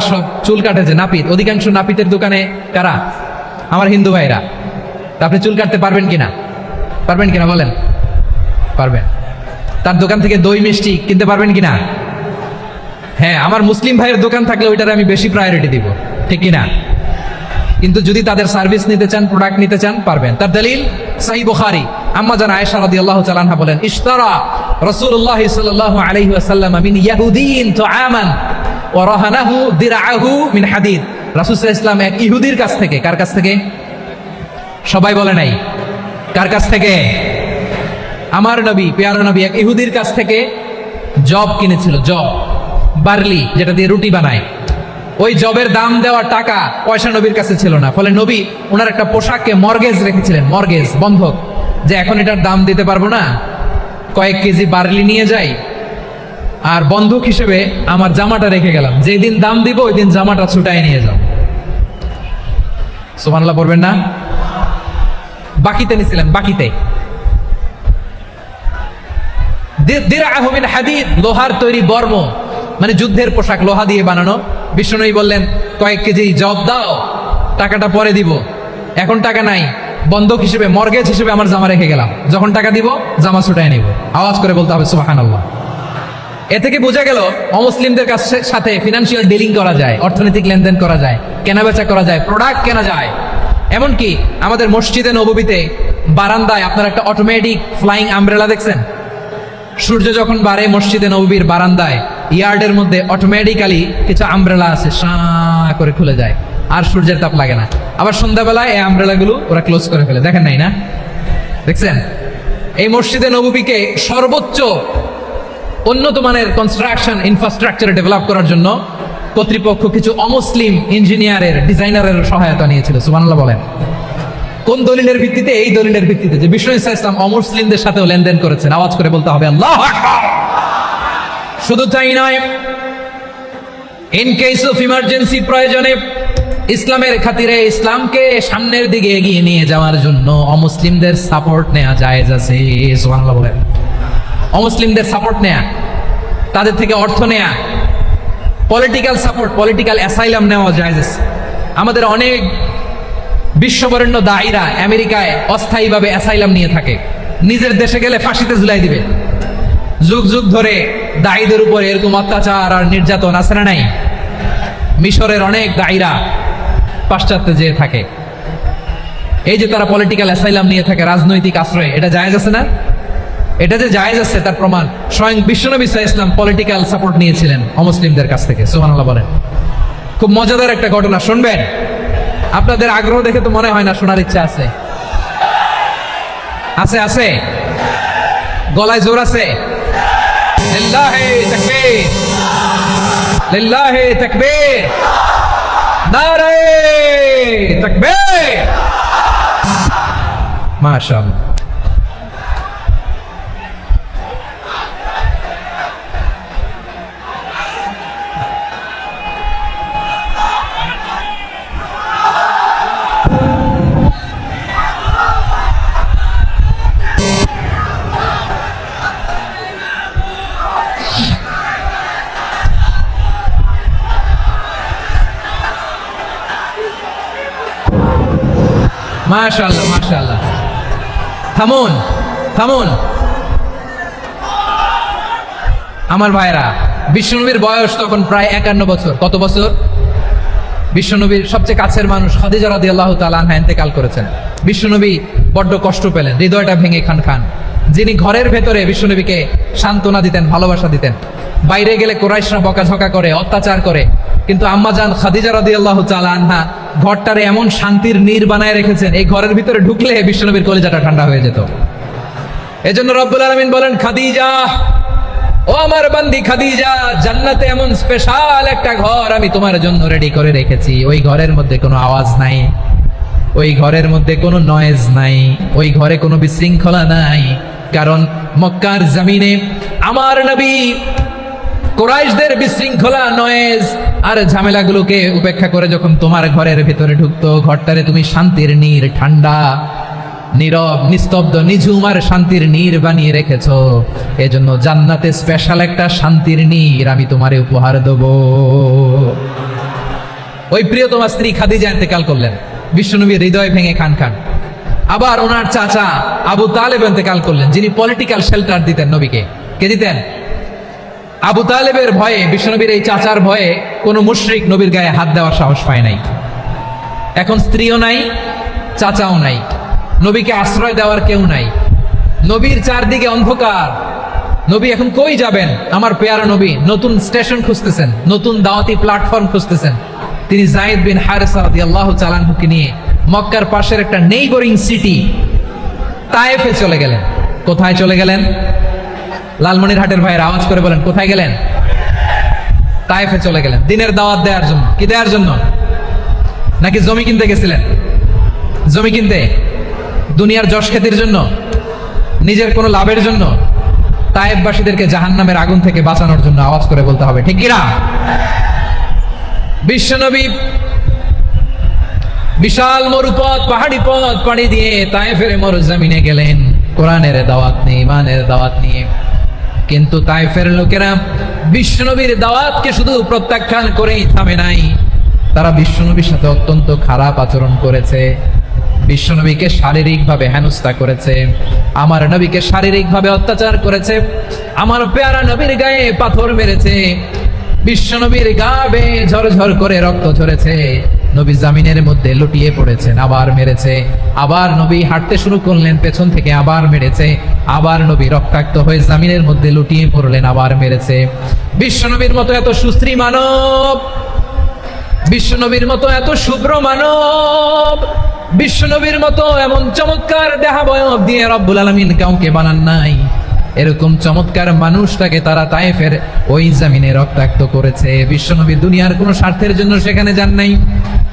শপ, চুল কাটে যে নাপিত, অধিকাংশ নাপিতের দোকানে কারা? আমার হিন্দু ভাইরা। তা আপনি চুল কাটতে পারবেন কিনা? পারবেন কিনা বলেন? পারবেন। তার দোকান থেকে দই মিষ্টি কিনতে পারবেন কিনা? হ্যাঁ, আমার মুসলিম ভাইয়ের দোকান থাকলে ওইটারে আমি বেশি প্রায়োরিটি দিব, ঠিক কিনা? কিন্তু যদি তাদের সার্ভিস নিতে চান, প্রোডাক্ট নিতে চান, পারবেন। তার দলিল সহিহ বুখারী, আম্মা জান আয়েশা রাদিয়াল্লাহু তাআলা আনহা বলেন, ইশতারা রাসূলুল্লাহ সাল্লাল্লাহু আলাইহি ওয়াসাল্লাম মিন ইয়াহুদিয়িন তুআমান ওয়া রাহানাহু দিরআহু মিন হাদিদ। রাসূল সাল্লাল্লাহু আলাইহি ওয়াসাল্লাম এক ইহুদির কাছ থেকে, কার কাছ থেকে? সবাই বলে নাই, কার কাছ থেকে? আমার নবী, পেয়ারা নবী এক ইহুদির কাছ থেকে জব কিনেছিল, জব, বার্লি, যেটা দিয়ে রুটি বানায়। ওই জবের দাম দেওয়ার টাকা পয়সা নবীর কাছে ছিল না, ফলে নবী ওনার একটা পোশাককে মর্গেজ রেখেছিলেন, মর্গেজ, বন্ধক, যে এখন এটার দাম দিতে পারবো না, কয়েক কেজি বার্লি নিয়ে যাই আর বন্ধক হিসেবে আমার জামাটা রেখে গেলাম, যেদিন দাম দিব ওই দিন জামাটা ছুটাই নিয়ে যাও। সুবহানাল্লাহ পড়বেন না? বাকিতে নিছিলেন, বাকিতে। দিরআহু মিন হাদিদ, লোহার তৈরি বর্ম, মানে যুদ্ধের পোশাক, লোহা দিয়ে বানানো। বিষ্ণুনবী বললেন, কয়েক কেজি জব দাও, টাকাটা পরে দিব, এখন টাকা নাই, বন্ধক হিসেবে, মর্গেজ হিসেবে আমার জামা রেখে গেলাম, যখন টাকা দিব জামা ছুটাই নিব। আওয়াজ করে বলতে হবে সুবহানাল্লাহ। এ থেকে বোঝা গেল অমুসলিমদের সাথে ফিনান্সিয়াল ডিলিং করা যায়, অর্থনৈতিক লেনদেন করা যায়, কেনাবেচা করা যায়, প্রোডাক্ট কেনা যায়। এমনকি আমাদের মসজিদে নববীতে বারান্দায় আপনারা একটা অটোমেটিক ফ্লাইং আমব্রেলা দেখছেন? সূর্য যখন বাড়ে মসজিদে নববীর বারান্দায় ইয়ার্ডের মধ্যে অটোমেটিক্যালি কিছু আমব্রেলা আছে, সাঁ করে খুলে যায়, আর সূর্যের তাপ লাগে না। আবার সন্ধ্যাবেলায় এই আমব্রেলাগুলো ওরা ক্লোজ করে ফেলে, দেখেন নাই না? দেখছেন? এই মসজিদে নববীকে সর্বোচ্চ উন্নত মানের কনস্ট্রাকশন ইনফ্রাস্ট্রাকচার ডেভেলপ করার জন্য কর্তৃপক্ষ কিছু অমুসলিম ইঞ্জিনিয়ারের, ডিজাইনারের সহায়তা নিয়েছিল। সুবহানাল্লাহ বলেন। কোন দলিলের ভিত্তিতে? এই দলিলের ভিত্তিতে যে বিষ্ণু ঈসা ইসলাম অমুসলিমদের সাথেও লেনদেন করেছেন। আওয়াজ করে বলতে হবে আল্লাহু আকবার। শুধু তাই নয়, ইন কেস অফ ইমার্জেন্সি, প্রয়োজনে ইসলামের খাতিরে, ইসলামকে সামনের দিকে এগিয়ে নিয়ে যাওয়ার জন্য অমুসলিমদের সাপোর্ট নেওয়া জায়েজ আছে। সুবহানাল্লাহ বলেন। অমুসলিমদের সাপোর্ট নেয়া, তাদের থেকে অর্থ নেয়া, পলিটিক্যাল সাপোর্ট, পলিটিক্যাল অ্যাসাইলাম নেওয়া জায়েজ আছে। আমাদের অনেক বিশ্ববরেণ্য দায়ীরা আমেরিকায় অস্থায়ীভাবে অ্যাসাইলাম নিয়ে থাকে, নিজের দেশে গেলে ফাঁসিতে ঝুলাই দিবে। যুগ যুগ ধরে দায়ীদের উপরে এরকম অত্যাচার আর নির্যাতন আছে না নাই? মিশরের অনেক দায়ীরা পাশ্চাত্যে যেয়ে থাকে, এই যে তারা পলিটিক্যাল অ্যাসাইলাম নিয়ে থাকে, রাজনৈতিক আশ্রয়, এটা জায়েজ আছে না? এটা যে জায়েজ আছে তার প্রমাণ স্বয়ং বিশ্বনবী সাল্লাল্লাহু আলাইহি ওয়াসাল্লাম পলিটিক্যাল সাপোর্ট নিয়েছিলেন অমুসলিমদের কাছ থেকে। সুবহানাল্লাহ বলেন। খুব মজাদার একটা ঘটনা, শুনবেন? আপনাদের আগ্রহ দেখে তো মনে হয় না শোনার ইচ্ছা আছে। আছে? আছে? গলায় জোর আছে? লিল্লাহি তাকবীর, লিল্লাহি তাকবীর, নারে তাকবীর। মাশাআল্লাহ। মাশাআল্লাহ, মাশাআল্লাহ। থামুন, থামুন আমার ভাইরা। বিশ্বনবীর বয়স তখন প্রায় 51 বছর। কত বছর? বিশ্বনবীর সবচেয়ে কাছের মানুষ খাদিজা রাদিয়াল্লাহু তাআলা আনহা ইন্তেকাল করেছেন। বিশ্বনবী বড্ড কষ্ট পেলেন, হৃদয়টা ভেঙে খান খান। যিনি ঘরের ভেতরে বিশ্বনবীকে সান্ত্বনা দিতেন, ভালোবাসা দিতেন, বাইরে গেলে কুরাইশরা বকাঝকা করে, অত্যাচার করে, কিন্তু আম্মাজান খাদিজা রাদিয়াল্লাহু তাআলা আনহা ঘরটারে এমন শান্তির নীড় বানায় রেখেছেন, এই ঘরের ভিতরে ঢুকলে বিশ্বনবীর কলিজাটা ঠান্ডা হয়ে যেত। এজন্য রব্বুল আলামিন বলেন, খাদিজা, ও আমার বান্দি খাদিজা, জান্নাতে এমন স্পেশাল একটা ঘর আমি তোমার জন্য রেডি করে রেখেছি। ওই ঘরের মধ্যে কোনো আওয়াজ নাই, ওই ঘরের মধ্যে কোনো নয়েজ নাই, ওই ঘরে কোনো বিশৃঙ্খলা নাই। কারণ মক্কার জমিনে আমার নবী কুরাইশদের বিশৃঙ্খলা, নয়েজ আর ঝামেলাগুলোকে উপেক্ষা করে যখন তোমার ঘরের ভিতরে ঢুকতো, ঘরটারে তুমি শান্তির নীড়, ঠান্ডা, নীরব, নিস্তব্ধ, নিঝুম আর শান্তির নীড় বানিয়ে রেখেছো। এজন্য জান্নাতে স্পেশাল একটা শান্তির নীড় আমি তোমারে উপহার দেব। ওই প্রিয়তমা স্ত্রী খাদিজা ইন্তেকাল করলেন, বিশ্বনবীর হৃদয় ভেঙে খান খান। আবার ওনার চাচা আবু তালেব ইন্তেকাল করলেন, যিনি পলিটিক্যাল শেল্টার দিতেন নবীকে। কে দিতেন? আবু তালেবের ভয়ে, বিশ্বনবীর এই চাচার ভয়ে কোনো মুশরিক নবীর গায়ে হাত দেওয়ার সাহস পায় নাই। এখন স্ত্রীও নাই, চাচাও নাই, নবীকে আশ্রয় দেওয়ার কেউ নাই, নবীর চারদিকে অন্ধকার। নবী এখন কই যাবেন? আমার পেয়ারা নবী নতুন স্টেশন খুঁজতেছেন, নতুন দাওয়াতি প্ল্যাটফর্ম খুঁজতেছেন। তিনি যায়েদ বিন হারেসা রাদিয়াল্লাহু তাআলা আনহুকে নিয়ে মক্কার পাশের একটা নেইবরিং সিটি তায়েফে চলে গেলেন। কোথায় চলে গেলেন? লালমনিরহাটের ভাইয়ের আওয়াজ করে বলেন, কোথায় গেলেন? তায়েফে চলে গেলেন দিনের দাওয়াত দেওয়ার জন্য। কি দেওয়ার জন্য? নাকি জমি কিনতে গেছিলেন? জমি কিনতে, দুনিয়ার যশ খ্যাতির জন্য, নিজের কোনো লাভের জন্য? তায়েফবাসীদেরকে জাহান্নামের আগুন থেকে বাঁচানোর জন্য। আওয়াজ করে বলতে হবে, ঠিক কিনা? বিশ্বনবী বিশাল মরুপথ, পাহাড়ি পথ পাড়ি দিয়ে তায়েফের মরুজমিনে গেলেন কোরআনের দাওয়াত নিয়ে, ইমানের দাওয়াত নিয়ে। কিন্তু তায়েফের লোকেরা বিশ্বনবীর দাওয়াতকে শুধু প্রত্যাখ্যান করেই থামে নাই, তারা বিশ্বনবীর সাথে অত্যন্ত খারাপ আচরণ করেছে। বিশ্বনবীকে শারীরিকভাবে হেনস্থা করেছে, আমার নবীকে শারীরিকভাবে অত্যাচার করেছে, আমার পেয়ারা নবীর গায়ে পাথর মেরেছে, বিশ্বনবীর গা বেয়ে ঝরঝর করে রক্ত ঝরেছে, নবী জামিনের মধ্যে লুটিয়ে পড়েছেন, আবার মেরেছে, আবার নবী হাঁটতে শুরু করলেন, পেছন থেকে আবার মেরেছে, আবার নবী রক্তাক্ত হয়ে জামিনের মধ্যে লুটিয়ে পড়লেন, আবার মেরেছে। বিশ্বনবীর মতো এত সুশ্রী মানব, বিশ্বনবীর মতো এত শুভ্র মানব, বিশ্বনবীর মতো এমন চমৎকার দেহাবয়ব দিয়ে রব্বুল আলামিন কাউকে বানান নাই। এরকম চমৎকার মানুষটাকে তারা তায়েফের ওই জমিনে রক্তাক্ত করেছে। বিশ্বনবী দুনিয়ার কোনো স্বার্থের জন্য সেখানে যান নাই,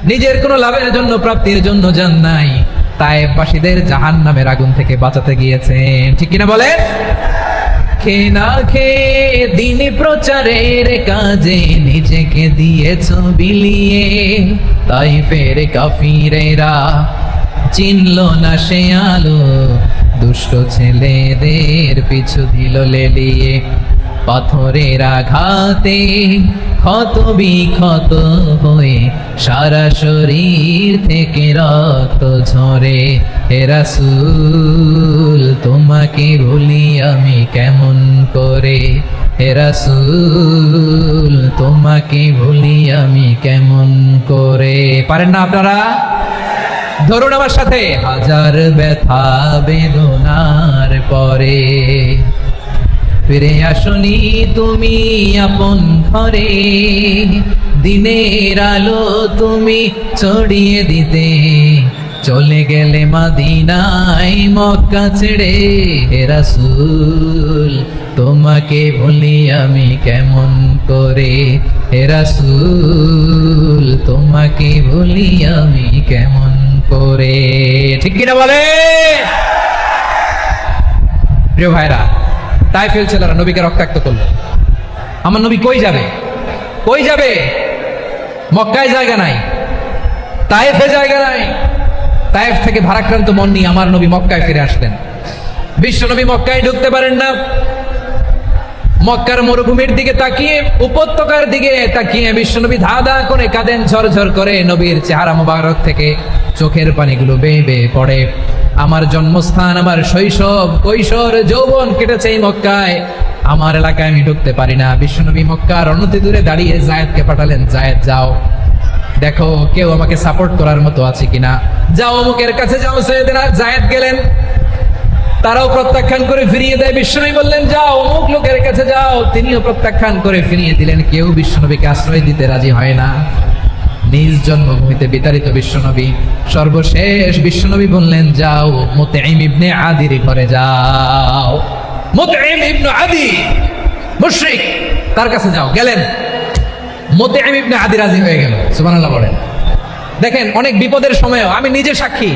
নিজের কোনো লাভের জন্য, প্রাপ্তির জন্য যান নাই, তায়েফবাসীদের জাহান্নামের আগুন থেকে বাঁচাতে গিয়েছেন। ঠিক কিনা বলে? খেয়ে না খেয়ে দিন প্রচারের কাজে নিজেকে দিয়েছ বিলিয়ে, তায়েফের কাফিরেরা চিনল না সে আলো, দুষ্ট ছেলেদের পিছু দিল লেলিয়ে। পাথরের আঘাতে ক্ষত বিক্ষত হয়ে সারা শরীর থেকে রক্ত ঝরে। হে রাসূল তোমাকে ভুলি আমি কেমন করে, হে রাসূল তোমাকে ভুলি আমি কেমন করে। পারেন না আপনারা? ধরুন আমার সাথে, হাজার ব্যথা বেদনার পরে ফিরে আসনি তুমি আপন ঘরে, দিনের আলো তুমি ছড়িয়ে দিতে চলে গেলে মদিনায় মক্কা ছেড়ে। হে রাসূল তোমাকে ভুলি আমি কেমন করে, হে রাসূল তোমাকে ভুলি আমি কেমন করে। ঠিক কিনা বলে? প্রিয় ভাইরা, তায়েফের ছেলেরা নবীকে রক্তাক্ত করলো। আমার নবী কই যাবে? কই যাবে? মক্কায় জায়গা নাই, তায়েফে জায়গা নাই। তায়েফ থেকে ভারাক্রান্ত মন নিয়ে আমার নবী মক্কায় ফিরে আসলেন। বিশ্ব নবী মক্কায় ঢুকতে পারেন না। মক্কার মরুভূমির দিকে তাকিয়ে, উপত্যকার দিকে তাকিয়ে বিশ্বনবী ধাঁধা করে কাঁদেন, ঝরঝর করে। নবীর চেহারা মোবারক থেকে চোখের পানিগুলো বেয়ে বেয়ে পড়ে। আমার জন্মস্থান, আমার শৈশব, কৈশোর, যৌবন কেটেছে এই মক্কায়, আমার এলাকায় আমি ঢুকতে পারি না। বিশ্বনবী মক্কার অনতি দূরে দাঁড়িয়ে জায়েদকে পাঠালেন, জায়েদ যাও দেখো কেউ আমাকে সাপোর্ট করার মতো আছে কিনা, যাও অমুকের কাছে যাও। জায়েদ গেলেন, তারাও প্রত্যাখ্যান করে ফিরিয়ে দেয়। বিশ্বনবী বললেন যাও অমুক লোকের কাছে যাও, তিনিও প্রত্যাখ্যান করে ফিরিয়ে দিলেন। কেউ বিশ্বনবীকে আশ্রয় দিতে রাজি হয় না। নিজ জন্মভূমিতে বিতাড়িত বিশ্বনবী, সর্বশেষ বিশ্বনবী বললেন যাও মুতঈম ইবনে আদির ঘরে যাও। মুতঈম ইবনে আদি মুশরিক, তার কাছে যাও। গেলেন, মুতঈম ইবনে আদি রাজি হয়ে গেল। সুবহানাল্লাহ বলেন। দেখেন, অনেক বিপদের সময়ও আমি নিজে সাক্ষী,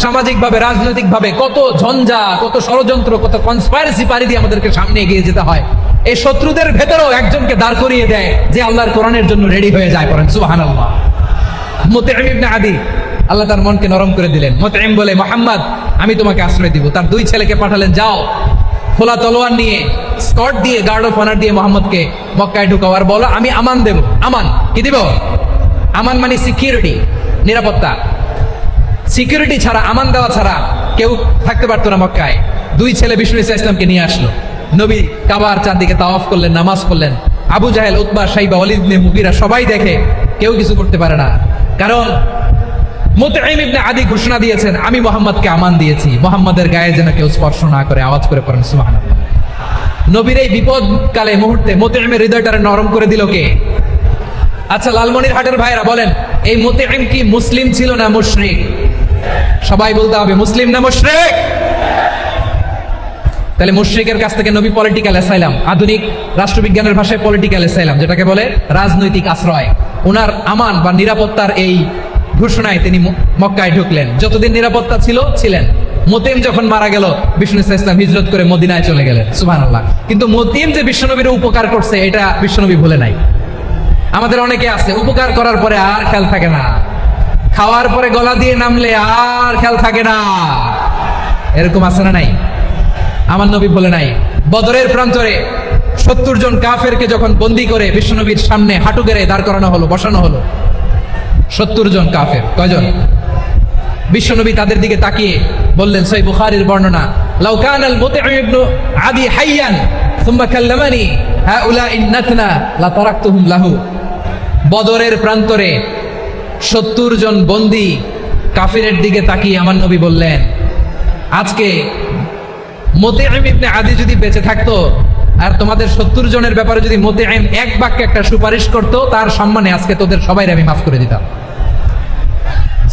সামাজিকভাবে, রাজনৈতিকভাবে কত ঝঞ্ঝা, কত ষড়যন্ত্র, কত কনস্পাইরেসি পাড়ি দিয়ে আমাদেরকে সামনে এগিয়ে যেতে হয়। এই শত্রুদের ভেতরেও একজনকে দাঁড় করিয়ে দেয় যে আল্লাহর কোরআনের জন্য রেডি হয়ে যায়। পড়েন সুবহানাল্লাহ। মুতঈম ইবনে আদি, আল্লাহ তার মনকে নরম করে দিলেন। মুতঈম বলে, মুহাম্মদ আমি তোমাকে আশ্রয় দিব। তার দুই ছেলেকে পাঠালেন, যাও খোলা তলোয়ার নিয়ে, স্কট দিয়ে, গার্ড অফ অনার দিয়ে মোহাম্মদকে মক্কায় ঢুকাও, আর বলো আমি আমান দেব। আমান কি দিব? আমান মানে সিকিউরিটি, নিরাপত্তা। সিকিউরিটি ছাড়া, আমান দেওয়া ছাড়া কেউ থাকতে পারতো না মক্কায়। দুই ছেলে বিষ্ণু ইসা ইসলামকে নিয়ে আসলো। নবী কাবার চারদিকে তাওয়াফ করলেন, নামাজ পড়লেন। আবু জাহেল, উতবা, শাইবা, ওয়ালিদ ইবনে মুগীরা সবাই দেখে, কেউ কিছু করতে পারে না। কারণ মুতঈম ইবনে আদি ঘোষণা দিয়েছেন, আমি মুহাম্মদকে আমান দিয়েছি, মুহাম্মাদের গায়ে যেন কেউ স্পর্শ না করে। আওয়াজ করে পড়েন সুবহানাল্লাহ। নবীর এই বিপদকালে মুহূর্তে মুতঈমের হৃদয়টারে নরম করে দিল কে? আচ্ছা লালমনিরহাটের ভাইরা বলেন, এই মুতঈম কি মুসলিম ছিল না মুশরিক? সবাই বলতে হবে মুসলিম না মুশরিক? তাহলে মুশরিকের কাছ থেকে নবী পলিটিক্যাল অ্যাসাইলাম, আধুনিক রাষ্ট্রবিজ্ঞানের ভাষায় পলিটিক্যাল অ্যাসাইলাম, যেটাকে বলে রাজনৈতিক আশ্রয়, ওনার আমান বা নিরাপত্তার এই ঘোষণায় তিনি মক্কায় ঢুকলেন। যতদিন নিরাপত্তা ছিলেন। মুতঈম যখন মারা গেল, বিষ্ণু ইসলাম হিজরত করে মদিনায় চলে গেলেন। সুবহানাল্লাহ। কিন্তু মুতঈম যে বিশ্বনবীর উপকার করছে এটা বিশ্বনবী ভুলে নাই। আমাদের অনেকে আছে উপকার করার পরে আর খেয়াল থাকে না, খাওয়ার পরে গলা দিয়ে নামলে আর খেয়াল থাকে না, এরকম আছে না নাই? আমার নবী বলে নাই। বদরের প্রান্তরে 70 জন কাফেরকে যখন বন্দী করে বিশ্বনবীর সামনে হাঁটু গেড়ে দাঁড় করানো হলো, বসানো হলো, 70 জন কাফের, কয়জন? বিশ্বনবী তাদের দিকে তাকিয়ে বললেন, সহিহ বুখারীর বর্ণনা, লাউ কানাল মুতঈম ইবনে আদি হাইয়ান সুম্মা কাল্লামানি হাউলা ইন্নাতনা লা তারাকতুহুম লাহু। বদরের প্রান্তরে 70 জন বন্দী কাফিরের দিকে তাকিয়ে আমার নবী বললেন, আজকে মুতঈম ইবনে আদি যদি বেঁচে থাকতো আর তোমাদের 70 জনের ব্যাপারে যদি মুতঈম এক বাক্যে একটা সুপারিশ করতো, তার সম্মানে আজকে তোদের সবাই আমি মাফ করে দিতাম।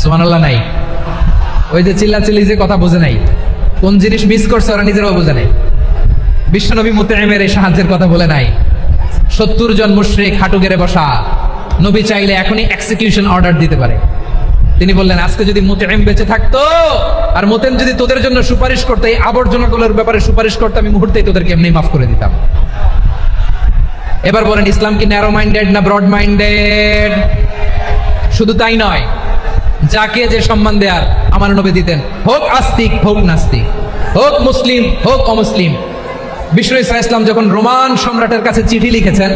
সুবহানাল্লাহ নাই? ওই যে চিল্লাচিল্লি যে কথা বোঝে নাই, কোন জিনিস মিস করছে ওরা নিজেরাও বোঝে নাই। বিশ্বনবী মুতঈমের এই সাহায্যের কথা বলে নাই। 70 জন মুশরিক হাঁটু গেড়ে বসা, নবী চাইলে এখনই এক্সিকিউশন অর্ডার দিতে পারে। তিনি বললেন, আজকে যদি মুতঈম বেঁচে থাকতো আর মুতঈম যদি তোদের জন্য সুপারিশ করতো, এই আবর্জনাগুলোর ব্যাপারে সুপারিশ করতো, আমি মুহূর্তেই তোদেরকে এমনি মাফ করে দিতাম। এবার বলেন, ইসলাম কি ন্যারো মাইন্ডেড না ব্রড মাইন্ডেড? শুধু তাই নয়, যাকে যে সম্মান দেয়ার আমার নবী দিতেন, হোক আস্তিক হোক নাস্তিক, হোক মুসলিম হোক অমুসলিম। বিষ্ণু ইসলাম যখন রোমান সম্রাটের কাছে চিঠি লিখেছেন,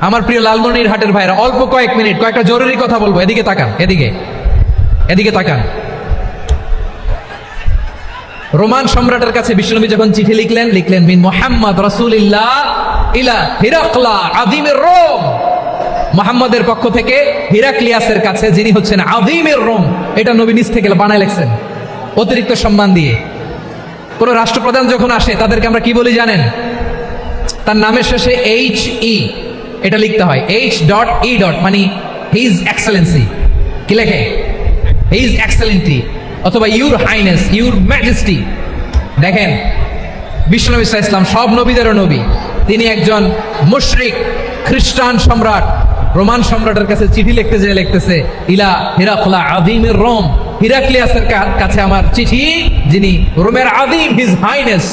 আমার প্রিয় লালমনিরহাটের ভাইরা, অল্প কয়েক মিনিট কয়েকটা জরুরি কথা বলবো, এদিকে তাকান, এদিকে তাকান। রোমান সম্রাটের কাছে বিশ্বনবী যখন চিঠি লিখলেন মিন মুহাম্মদ রাসূলিল্লাহ ইলা হিরাকলা আযীমির রোম, মুহাম্মদের পক্ষ থেকে হিরাক্লিয়াসের কাছে, যিনি হচ্ছেন আযীমির রোম। এটা নবী নিজ থেকে বানায় লিখছেন অতিরিক্ত সম্মান দিয়ে। কোন রাষ্ট্রপ্রধান যখন আসে তাদেরকে আমরা কি বলি জানেন? তার নামের শেষে HE এটা লিখতে হয়, H.E. মানে হিজ এক্সেলেন্সি। কি লেখে? হিজ এক্সেলেন্টি অথবা ইউর হাইনেস, ইউর ম্যাজেস্টি। দেখেন, বিশ্বনবী সাল্লাল্লাহু আলাইহি ওয়াসাল্লাম সব নবীদেরও নবী, তিনি একজন মুশরিক খ্রিস্টান সম্রাট রোমান সম্রাটের কাছে চিঠি লিখতে যেয়ে লিখতেছে, ইলা হিরাকলা আযীমির রোম, হিরাক্লিয়াসের কাছে আমার চিঠি, যিনি রোমের আযীম, হিজ হাইনেস,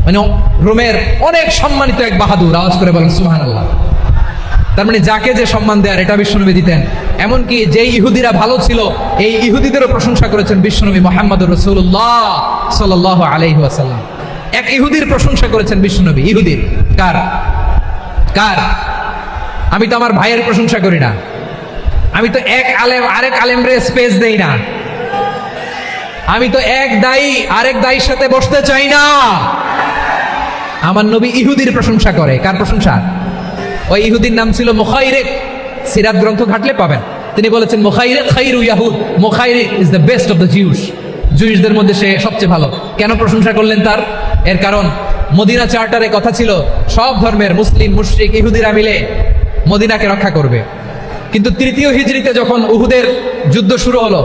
মানে রোমের অনেক সম্মানিত এক বাহাদুর। আওয়াজ করে বলেন সুবহানাল্লাহ। তার মানে যাকে যে সম্মান দেয়ার এটা বিশ্বনবী দিতেন। এমনকি যে ইহুদিরা ভালো ছিল, এই ইহুদিদেরও প্রশংসা করেছেন বিশ্বনবী মুহাম্মদুর রাসূলুল্লাহ সাল্লাল্লাহু আলাইহি ওয়াসাল্লাম। এক ইহুদির প্রশংসা করেছেন বিশ্বনবী। ইহুদির কার? আমি তো আমার ভাইয়ের প্রশংসা করি না, আমি তো এক আলেম আরেক আলেমরে স্পেস দেই না, আমি তো এক দায়ী আরেক দায়ীর সাথে বসতে চাই না। আমার নবী ইহুদির প্রশংসা করে। কার প্রশংসা? ওই ইহুদির নাম ছিল মুখাইরিক। সিরাত গ্রন্থ ঘাটলে পাবেন। তিনি বলেছেন, মুখাইরিক খাইরু ইয়াহুদ, Mukhayriq is the best of the Jews. জুইশদের মধ্যে সে সবচেয়ে ভালো। কেন প্রশংসা করলেন তার? এর কারণ মদিনা চার্টারে কথা ছিল সব ধর্মের মুসলিম মুশরিক ইহুদিরা মিলে মদিনাকে রক্ষা করবে। কিন্তু 3য় হিজরিতে যখন উহুদের যুদ্ধ শুরু হলো,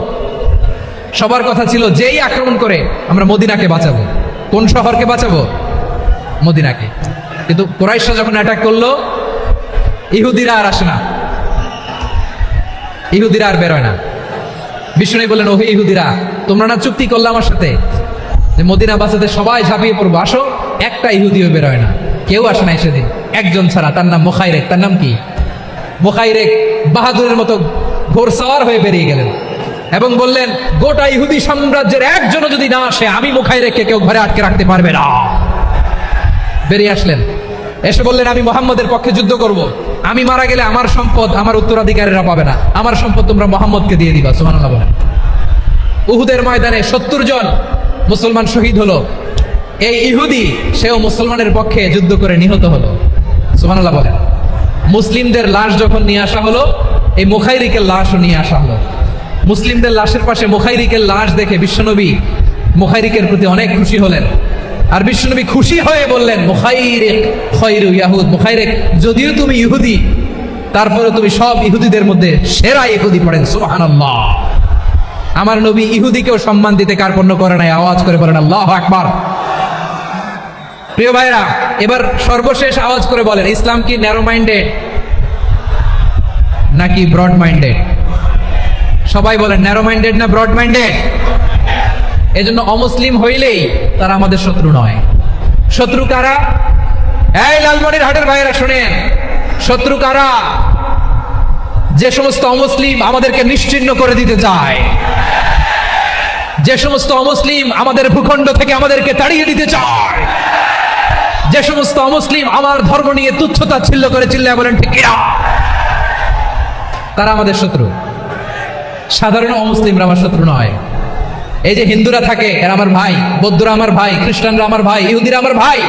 সবার কথা ছিল যেই আক্রমণ করে আমরা মদিনাকে বাঁচাবো। কোন শহরকে বাঁচাবো? মদিনাকে। কিন্তু কুরাইশরা যখন অ্যাটাক করলো, ইহুদিরা আর আসে না, ইহুদিরা আর বেরোয় না। বিষ্ণু বললেন, ওহে ইহুদিরা, তোমরা না চুক্তি করলে আমার সাথে যে মদিনা বাঁচাতে সবাই ঝাঁপিয়ে পড়বো, আসো। একটা ইহুদিও বেরোয় না, কেউ আসে না সেদিন, একজন ছাড়া। তার নাম মুখাইরেক। তার নাম কি? মুখাইরেক বাহাদুরের মতো ঘোড়সওয়ার হয়ে বেরিয়ে গেলেন এবং বললেন, গোটা ইহুদি সাম্রাজ্যের একজনও যদি না আসে, আমি মুখাইরেককে কেউ ঘরে আটকে রাখতে পারবে না। বেরিয়ে আসলেন, এসে বললেন, আমি মুহাম্মদের পক্ষে যুদ্ধ করব। আমি মারা গেলে আমার সম্পদ আমার উত্তরাধিকারীরা পাবে না, আমার সম্পদ তোমরা মুহাম্মদকে দিয়ে দিবা। সুবহানাল্লাহ বলেন। উহুদের ময়দানে 70 জন মুসলমান শহীদ হলো। এই ইহুদি, সেও মুসলমানের পক্ষে যুদ্ধ করে নিহত হলো। সুবহানাল্লাহ বলেন। মুসলিমদের লাশ যখন নিয়ে আসা হলো, এই মুখাইরিকের লাশও নিয়ে আসা হলো। মুসলিমদের লাশের পাশে মুখাইরিকের লাশ দেখে বিশ্বনবী মুখাইরিকের প্রতি অনেক খুশি হলেন। আর বিশ্বনবী খুশি হয়ে বললেন, মুখাইরিক খয়রু ইয়াহুদ, মুখাইরিক যদিও তুমি ইহুদি, তারপরে তুমি সব ইহুদিদের মধ্যে সেরা ইহুদি। পড়েন সুবহানাল্লাহ। আমার নবী ইহুদিকেও সম্মান দিতে কার্পণ্য করে নাই। আওয়াজ করে বলেন আল্লাহু আকবার। প্রিয় ভাইরা, এবার সর্বশেষ আওয়াজ করে বলেন, ইসলাম কি ন্যারো মাইন্ডেড নাকি ব্রড মাইন্ডেড? সবাই বলেন ন্যারো মাইন্ডেড না ব্রড মাইন্ডেড? এজন্য অমুসলিম হইলেই তারা আমাদের শত্রু নয়। শত্রু কারা? এই লালমনির হাটের ভাইরা শুনেন, শত্রু কারা? যে সমস্ত অমুসলিম আমাদেরকে নিশ্চিহ্ন করে দিতে চায়, যে সমস্ত অমুসলিম আমাদের ভূখণ্ড থেকে আমাদেরকে তাড়িয়ে দিতে চায়, যে সমস্ত অমুসলিম আমার ধর্ম নিয়ে তুচ্ছতাচ্ছিল্য করে চিল্লায় বলেন ঠিক কিনা, তারা আমাদের শত্রু। সাধারণ অমুসলিমরা আমার শত্রু নয়। এই যে হিন্দুরা থাকে এরা আমার ভাই, বৌদ্ধরা আমার ভাই, খ্রিস্টানরা আমার ভাই, ইহুদিরা আমার ভাই।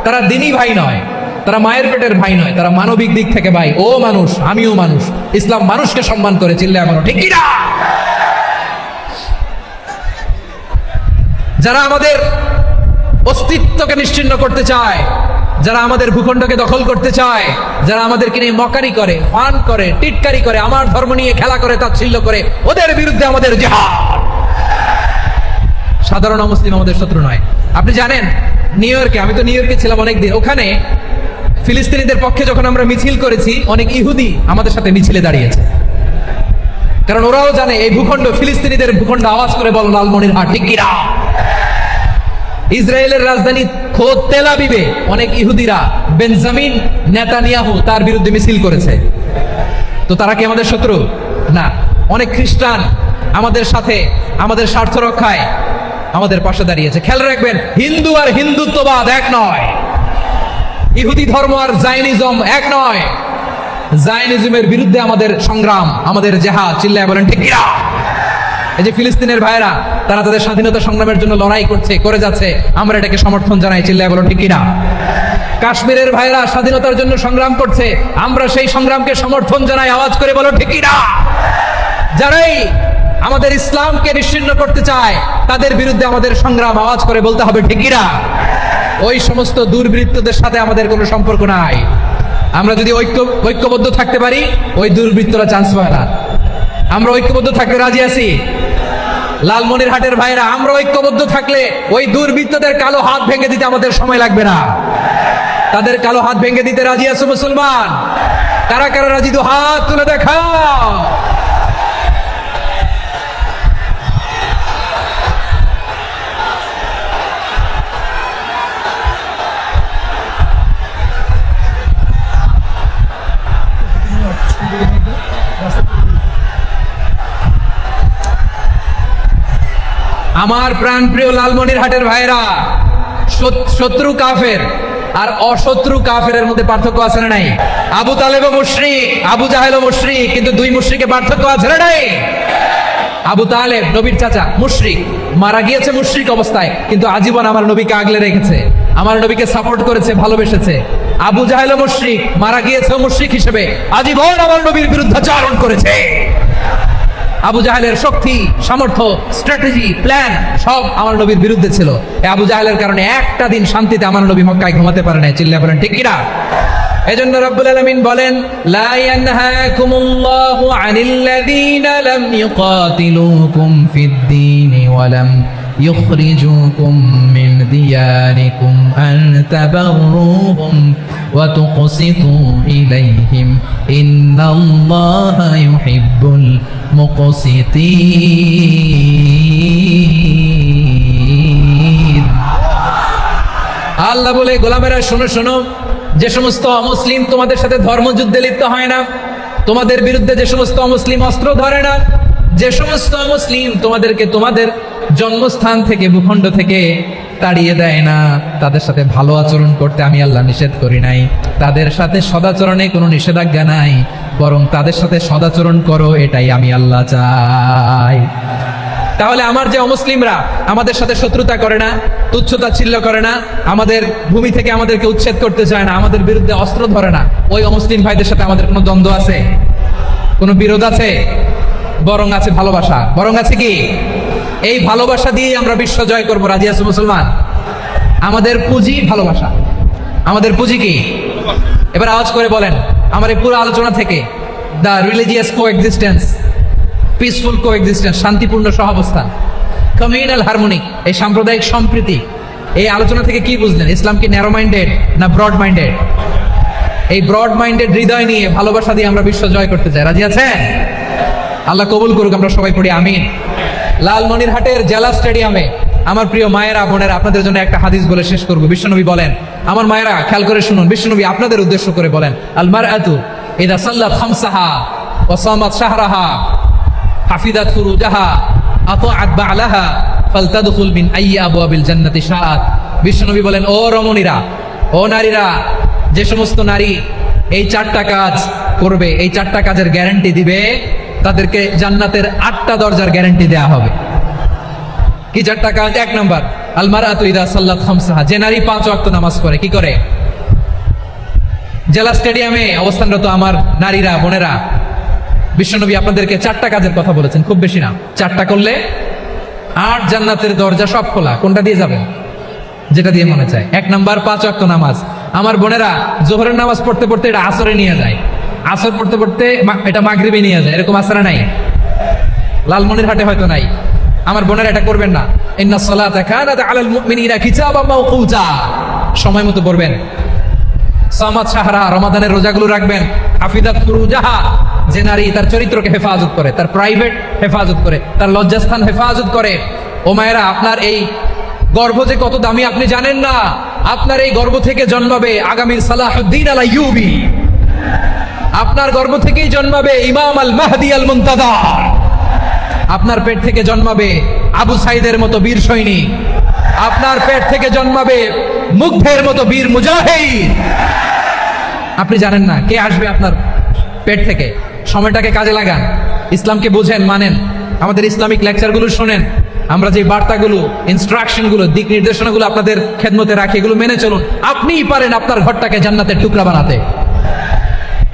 তারা দিনই ভাই নয়, তারা মায়ের পেটের ভাই নয়, তারা মানবিক দিক থেকে ভাই। ও মানুষ, আমিও মানুষ। ইসলাম মানুষকে সম্মান করে, চিল্লায় বলো ঠিক কিনা। যারা আমাদের অস্তিত্বকে নিশ্চিহ্ন করতে চায়, যারা আমাদের ভূখণ্ডকে দখল করতে চায়, যারা আমাদেরকে নিয়ে মকারি করে, ফান করে, টিটকারি করে, আমার ধর্ম নিয়ে খেলা করে, তাচ্ছিল্য করে, ওদের বিরুদ্ধে আমাদের জিহাদ। সাধারণ মুসলিম আমাদের শত্রু নয়। আপনি জানেন নিউ ইয়র্কে, আমি তো নিউ ইয়র্কে ছিলাম অনেকদিন, ওখানে ফিলিস্তিনিদের পক্ষে যখন আমরা মিছিল করেছি, অনেক ইহুদি আমাদের সাথে মিছিলে দাঁড়িয়েছে। কারণ ওরাও জানে এই ভূখণ্ড ফিলিস্তিনিদের ভূখণ্ড। আওয়াজ করে বলো লালমনিরহাট ঠিক কিনা। ইসরায়েলের রাজধানী খোদ তেল আবিবে অনেক ইহুদিরা বেঞ্জামিন নেতানিয়াহু তার বিরুদ্ধে মিছিল করেছে। তো তারা কি আমাদের শত্রু? না। অনেক খ্রিস্টান আমাদের সাথে আমাদের স্বার্থ রক্ষায় আমাদের পাশে দাঁড়িয়েছে। খেয়াল রাখবেন, হিন্দু আর হিন্দুত্ববাদ এক নয়, ইহুদি ধর্ম আর জায়নিজম এক নয়। জায়নিজমের বিরুদ্ধে আমাদের সংগ্রাম, আমাদের জেহাদ, চিল্লায় বলেন ঠিক কিনা। এই যে ফিলিস্তিনের ভাইরা, তারা তাদের স্বাধীনতা সংগ্রামের জন্য লড়াই করছে, করে যাচ্ছে, আমরা এটাকে সমর্থন জানাই, চিল্লায় বলো ঠিক কিনা। কাশ্মীরের ভাইরা স্বাধীনতার জন্য সংগ্রাম করছে, আমরা সেই সংগ্রামকে সমর্থন জানাই, আওয়াজ করে বলো ঠিক কিনা। যারাই আমাদের ইসলামকে নিশ্চিহ্ন করতে চায় তাদের বিরুদ্ধে আমাদের সংগ্রাম, আওয়াজ করে বলতে হবে ঠিক কিনা। ওই সমস্ত দুর্বৃত্তদের সাথে আমাদের কোনো সম্পর্ক নাই। আমরা যদি ঐক্যবদ্ধ থাকতে পারি, ওই দুর্বৃত্তরা চান্স পায় না। আমরা ঐক্যবদ্ধ থাকতে রাজি আছি। লালমনিরহাটের ভাইরা, আমরা ঐক্যবদ্ধ থাকলে ওই দুর্বৃত্তদের কালো হাত ভেঙে দিতে আমাদের সময় লাগবে না। তাদের কালো হাত ভেঙে দিতে রাজি আছো মুসলমান? কারা কারা রাজি? তো হাত তুলে দেখাও। আমার প্রাণ প্রিয় লালমনিরহাটের ভাইরা, শত্রু কাফের আর অশত্রু কাফেরের মধ্যে পার্থক্য আছে না নাই? আবু তালেবও মুশরিক, আবু জাহেলও মুশরিক, কিন্তু দুই মুশরিকে পার্থক্য আছে না নাই? আবু তালেব নবীর চাচা, মুশরিক, মারা গিয়েছে মুশরিক অবস্থায়, কিন্তু আজীবন আমার নবীকে আগলে রেখেছে, আমার নবীকে সাপোর্ট করেছে, ভালোবেসেছে। আবু জাহেলও মুশরিক, মারা গিয়েছে মুশরিক হিসেবে, আজীবন আমার নবীর বিরুদ্ধাচরণ করেছে। আবু জাহেলের শক্তি, সামর্থ্য, স্ট্র্যাটেজি, প্ল্যান সব আমার নবীর বিরুদ্ধে ছিল। এই আবু জাহেলের কারণে একটা দিন শান্তিতে আমার নবী মক্কায় ঘুমাতে পারে না, চিল্লায় বলেন ঠিক কিনা। এজন্য রব্বুল আলামিন বলেন, লা ইয়ানহাকুমুল্লাহু আনিল্লাযীনা লাম ইউকাতিলুকুম ফিদ-দীনি ওয়া লাম يخرجوكم من دياركم أن تبروهم وتقسطوا إليهم إن الله يحب المقسطين। আল্লাহ বলে, গোলামেরা শোনো শোনো, যে সমস্ত অমুসলিম তোমাদের সাথে ধর্মযুদ্ধে লিপ্ত হয় না, তোমাদের বিরুদ্ধে যে সমস্ত অমুসলিম অস্ত্র ধরে না, যে সমস্ত মুসলিম তোমাদেরকে তোমাদের জন্মস্থান থেকে, ভূখণ্ড থেকে তাড়িয়ে দেয় না, তাদের সাথে ভালো আচরণ করতে আমি আল্লাহ নিষেধ করি নাই। তাদের সাথে সদাচরণে কোনো নিষেধাজ্ঞা নাই, বরং তাদের সাথে সদাচরণ করো, এটাই আমি আল্লাহ চাই। তাহলে আমার যে অমুসলিমরা আমাদের সাথে শত্রুতা করে না, তুচ্ছতাচ্ছিল্য করে না, আমাদের ভূমি থেকে আমাদেরকে উচ্ছেদ করতে চায় না, আমাদের বিরুদ্ধে অস্ত্র ধরে না, ওই অমুসলিম ভাইদের সাথে আমাদের কোনো দ্বন্দ্ব আছে? কোনো বিরোধ আছে? বরং আছে ভালোবাসা। বরং আছে কি? এই ভালোবাসা দিয়ে আমরা বিশ্ব জয় করবো। রাজি আছো মুসলমান? আমাদের পুঁজি ভালোবাসা। আমাদের পুঁজি কি? এবার আওয়াজ করে বলেন আমার এই পুরো আলোচনা থেকে the religious coexistence, peaceful coexistence, শান্তিপূর্ণ সহাবস্থান, কমিউনাল হারমোনি, এই সাম্প্রদায়িক সম্প্রীতি, এই আলোচনা থেকে কি বুঝলেন? ইসলাম কি ন্যারো মাইন্ডেড না ব্রড মাইন্ডেড? এই ব্রড মাইন্ডেড হৃদয় নিয়ে ভালোবাসা দিয়ে আমরা বিশ্ব জয় করতে চাই। রাজি আছেন? আল্লাহ কবুল করুক। আমরা সবাই পড়ি আমিন। লালমনিরহাটের জেলা স্টেডিয়ামে আমার প্রিয় মায়েরা বোনেরা, আপনাদের জন্য একটা হাদিস বলে শেষ করবো। বিশ্বনবী বলেন, আমার মায়েরা খেয়াল করে শুনুন, বিশ্বনবী আপনাদের উদ্দেশ্য করে বলেন, আল মারআতু ইযা সাল্লাত খামসাহা ওয়া সামাত শাহরাহা হাফিজাত ফুরুজাহা আতাআত বা'লাহা ফালতাদখুল মিন আইয়ি আবওয়াবিল জান্নাতি শাআত। বিশ্বনবী বলেন, ও রমণীরা, ও নারীরা, যে সমস্ত নারী এই 4টা কাজ করবে, এই 4টা কাজের গ্যারান্টি দিবে, তাদেরকে জান্নাতের 8টা দরজার গ্যারান্টি দেয়া হবে। কি 4টা কাজ? 1 নাম্বার, আল মারআতু ইযা সাল্লাত খামসাহা, যে নারী 5 ওয়াক্ত নামাজ পড়ে। কি করে? জেলা স্টেডিয়ামে অবস্থানরত আমার নারীরা বোনেরা, বিশ্বনবী আপনাদেরকে 4টা কাজের কথা বলেছেন, খুব বেশি না। 4টা করলে 8 জান্নাতের দরজা সব খোলা। কোনটা দিয়ে যাবেন? যেটা দিয়ে মনে চায়। 1 নাম্বার 5 ওয়াক্ত নামাজ। আমার বোনেরা জোহরের নামাজ পড়তে পড়তে এটা আসরে নিয়ে যায়, আসর পড়তে পড়তে এটা মাগরিবে নিয়ে যায়। এরকম আসরা নাই? লালমনিরহাটে হয়তো নাই। আমার বোনেরা এটা করবেন না। ইন্নাস সালাতা কানাত আলাল মুমিনিনা কিতাবাম মাওকুতা, সময় মতো পড়বেন। সামাত শাহরা, রমাদানের রোজাগুলো রাখবেন। হাফিজাত ফুরুজাহা, যে নারী তার চরিত্রকে হেফাজত করে, তার প্রাইভেট হেফাজত করে, তার লজ্জাস্থান হেফাজত করে। ও মায়েরা, আপনার এই গর্ভ যে কত দামি আপনি জানেন না। আপনার এই গর্ভ থেকে জন্মাবে আগামীর সালাহুদ্দিন আল আইয়ুবী। আপনার গর্ভ থেকেই জন্মাবে ইমাম আল মাহদি আল মুনতাদা। আপনার পেট থেকে জন্মাবে আবু সাইদের মতো বীর সৈনিক। আপনার পেট থেকে জন্মাবে মুগ্ধের মতো বীর মুজাহিদ। আপনি জানেন না কে আসবে আপনার পেট থেকে। সময়টাকে কাজে লাগান, ইসলামকে বুঝেন, মানেন, আমাদের ইসলামিক লেকচারগুলো শোনেন। আমরা যে বার্তাগুলো, ইনস্ট্রাকশনগুলো, দিক নির্দেশনাগুলো আপনাদের খেদমতে রাখি, এগুলো মেনে চলুন। আপনিই পারেন আপনার ঘরটাকে জান্নাতের টুকরা বানাতে।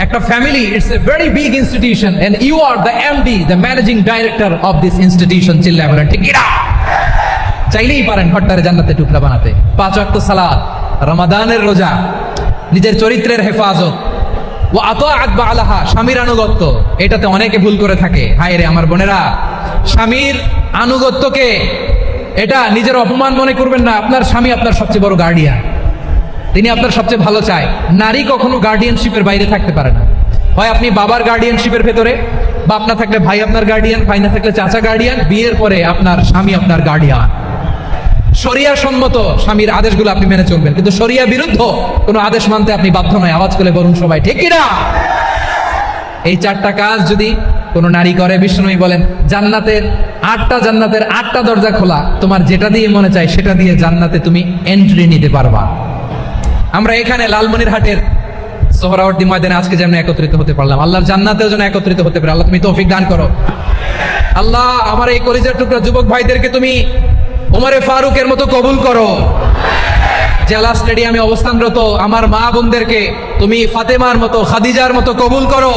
একটা family, it's a very big institution and you are the MD, the managing director of this institution. চিল্লায় বলেন ঠিক কিনা? চাইলেই পারেন ঘরটারে জান্নাতের টুকরা বানাতে। 5 ওয়াক্ত সালাত, রমাদানের রোজা, নিজের চরিত্রের হেফাজত, ও আতাআত বা'লাহা, স্বামীর আনুগত্য। এটাতে অনেকে ভুল করে থাকে। হায় রে আমার বোনেরা, স্বামীর আনুগত্যকে এটা নিজের অপমান মনে করবেন না। আপনার স্বামী আপনার সবচেয়ে বড় গার্ডিয়ান, তিনি আপনার সবচেয়ে ভালো চায়। নারী কখনো গার্ডিয়ানশিপের বাইরে থাকতে পারে না। হয় আপনি বাবার গার্ডিয়ানশিপের ভেতরে, বা আপনার থাকলে ভাই আপনার গার্ডিয়ান, ভাই না থাকলে চাচা গার্ডিয়ান, বিয়ের পরে আপনার স্বামী আপনার গার্ডিয়ান। শরিয়া সম্মত স্বামীর আদেশগুলো আপনি মেনে চলবেন, কিন্তু শরিয়া বিরুদ্ধ কোনো আদেশ মানতে আপনি বাধ্য নয়। আওয়াজ করে বলুন সবাই ঠিক কিনা? এই 4টা কাজ যদি কোনো নারী করে, বিষ্ণুই বলেন জান্নাতের 8টা দরজা খোলা। তোমার যেটা দিয়ে মনে চায় সেটা দিয়ে জান্নাতে তুমি এন্ট্রি নিতে পারবা। আমরা এখানে লালমনিরহাটের সোহরাওয়ার্দী ময়দানে আজকে যেন একত্রিত হতে পারলাম, আল্লাহর জান্নাতেও যেন একত্রিত হতে পারে। আল্লাহ তুমি তৌফিক দান করো। আল্লাহ আমার এই কলিজার টুকরা যুবক ভাইদেরকে তুমি ওমরে ফারুকের মতো কবুল করো। জেলা স্টেডিয়ামে অবস্থানরত আমার মা বোনদেরকে তুমি ফাতেমার মতো, খাদিজার মতো কবুল করো।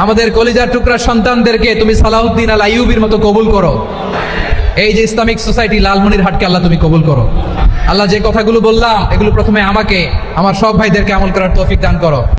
আমাদের কলিজার টুকরা সন্তানদেরকে তুমি সালাউদ্দিন আল আইয়ুবীর মতো কবুল করো। এই যে ইসলামিক সোসাইটি লালমনিরহাটকে আল্লাহ তুমি কবুল করো। আল্লাহ যে কথাগুলো বললাম এগুলো প্রথমে আমাকে, আমার সব ভাইদেরকে আমল করার তৌফিক দান করো।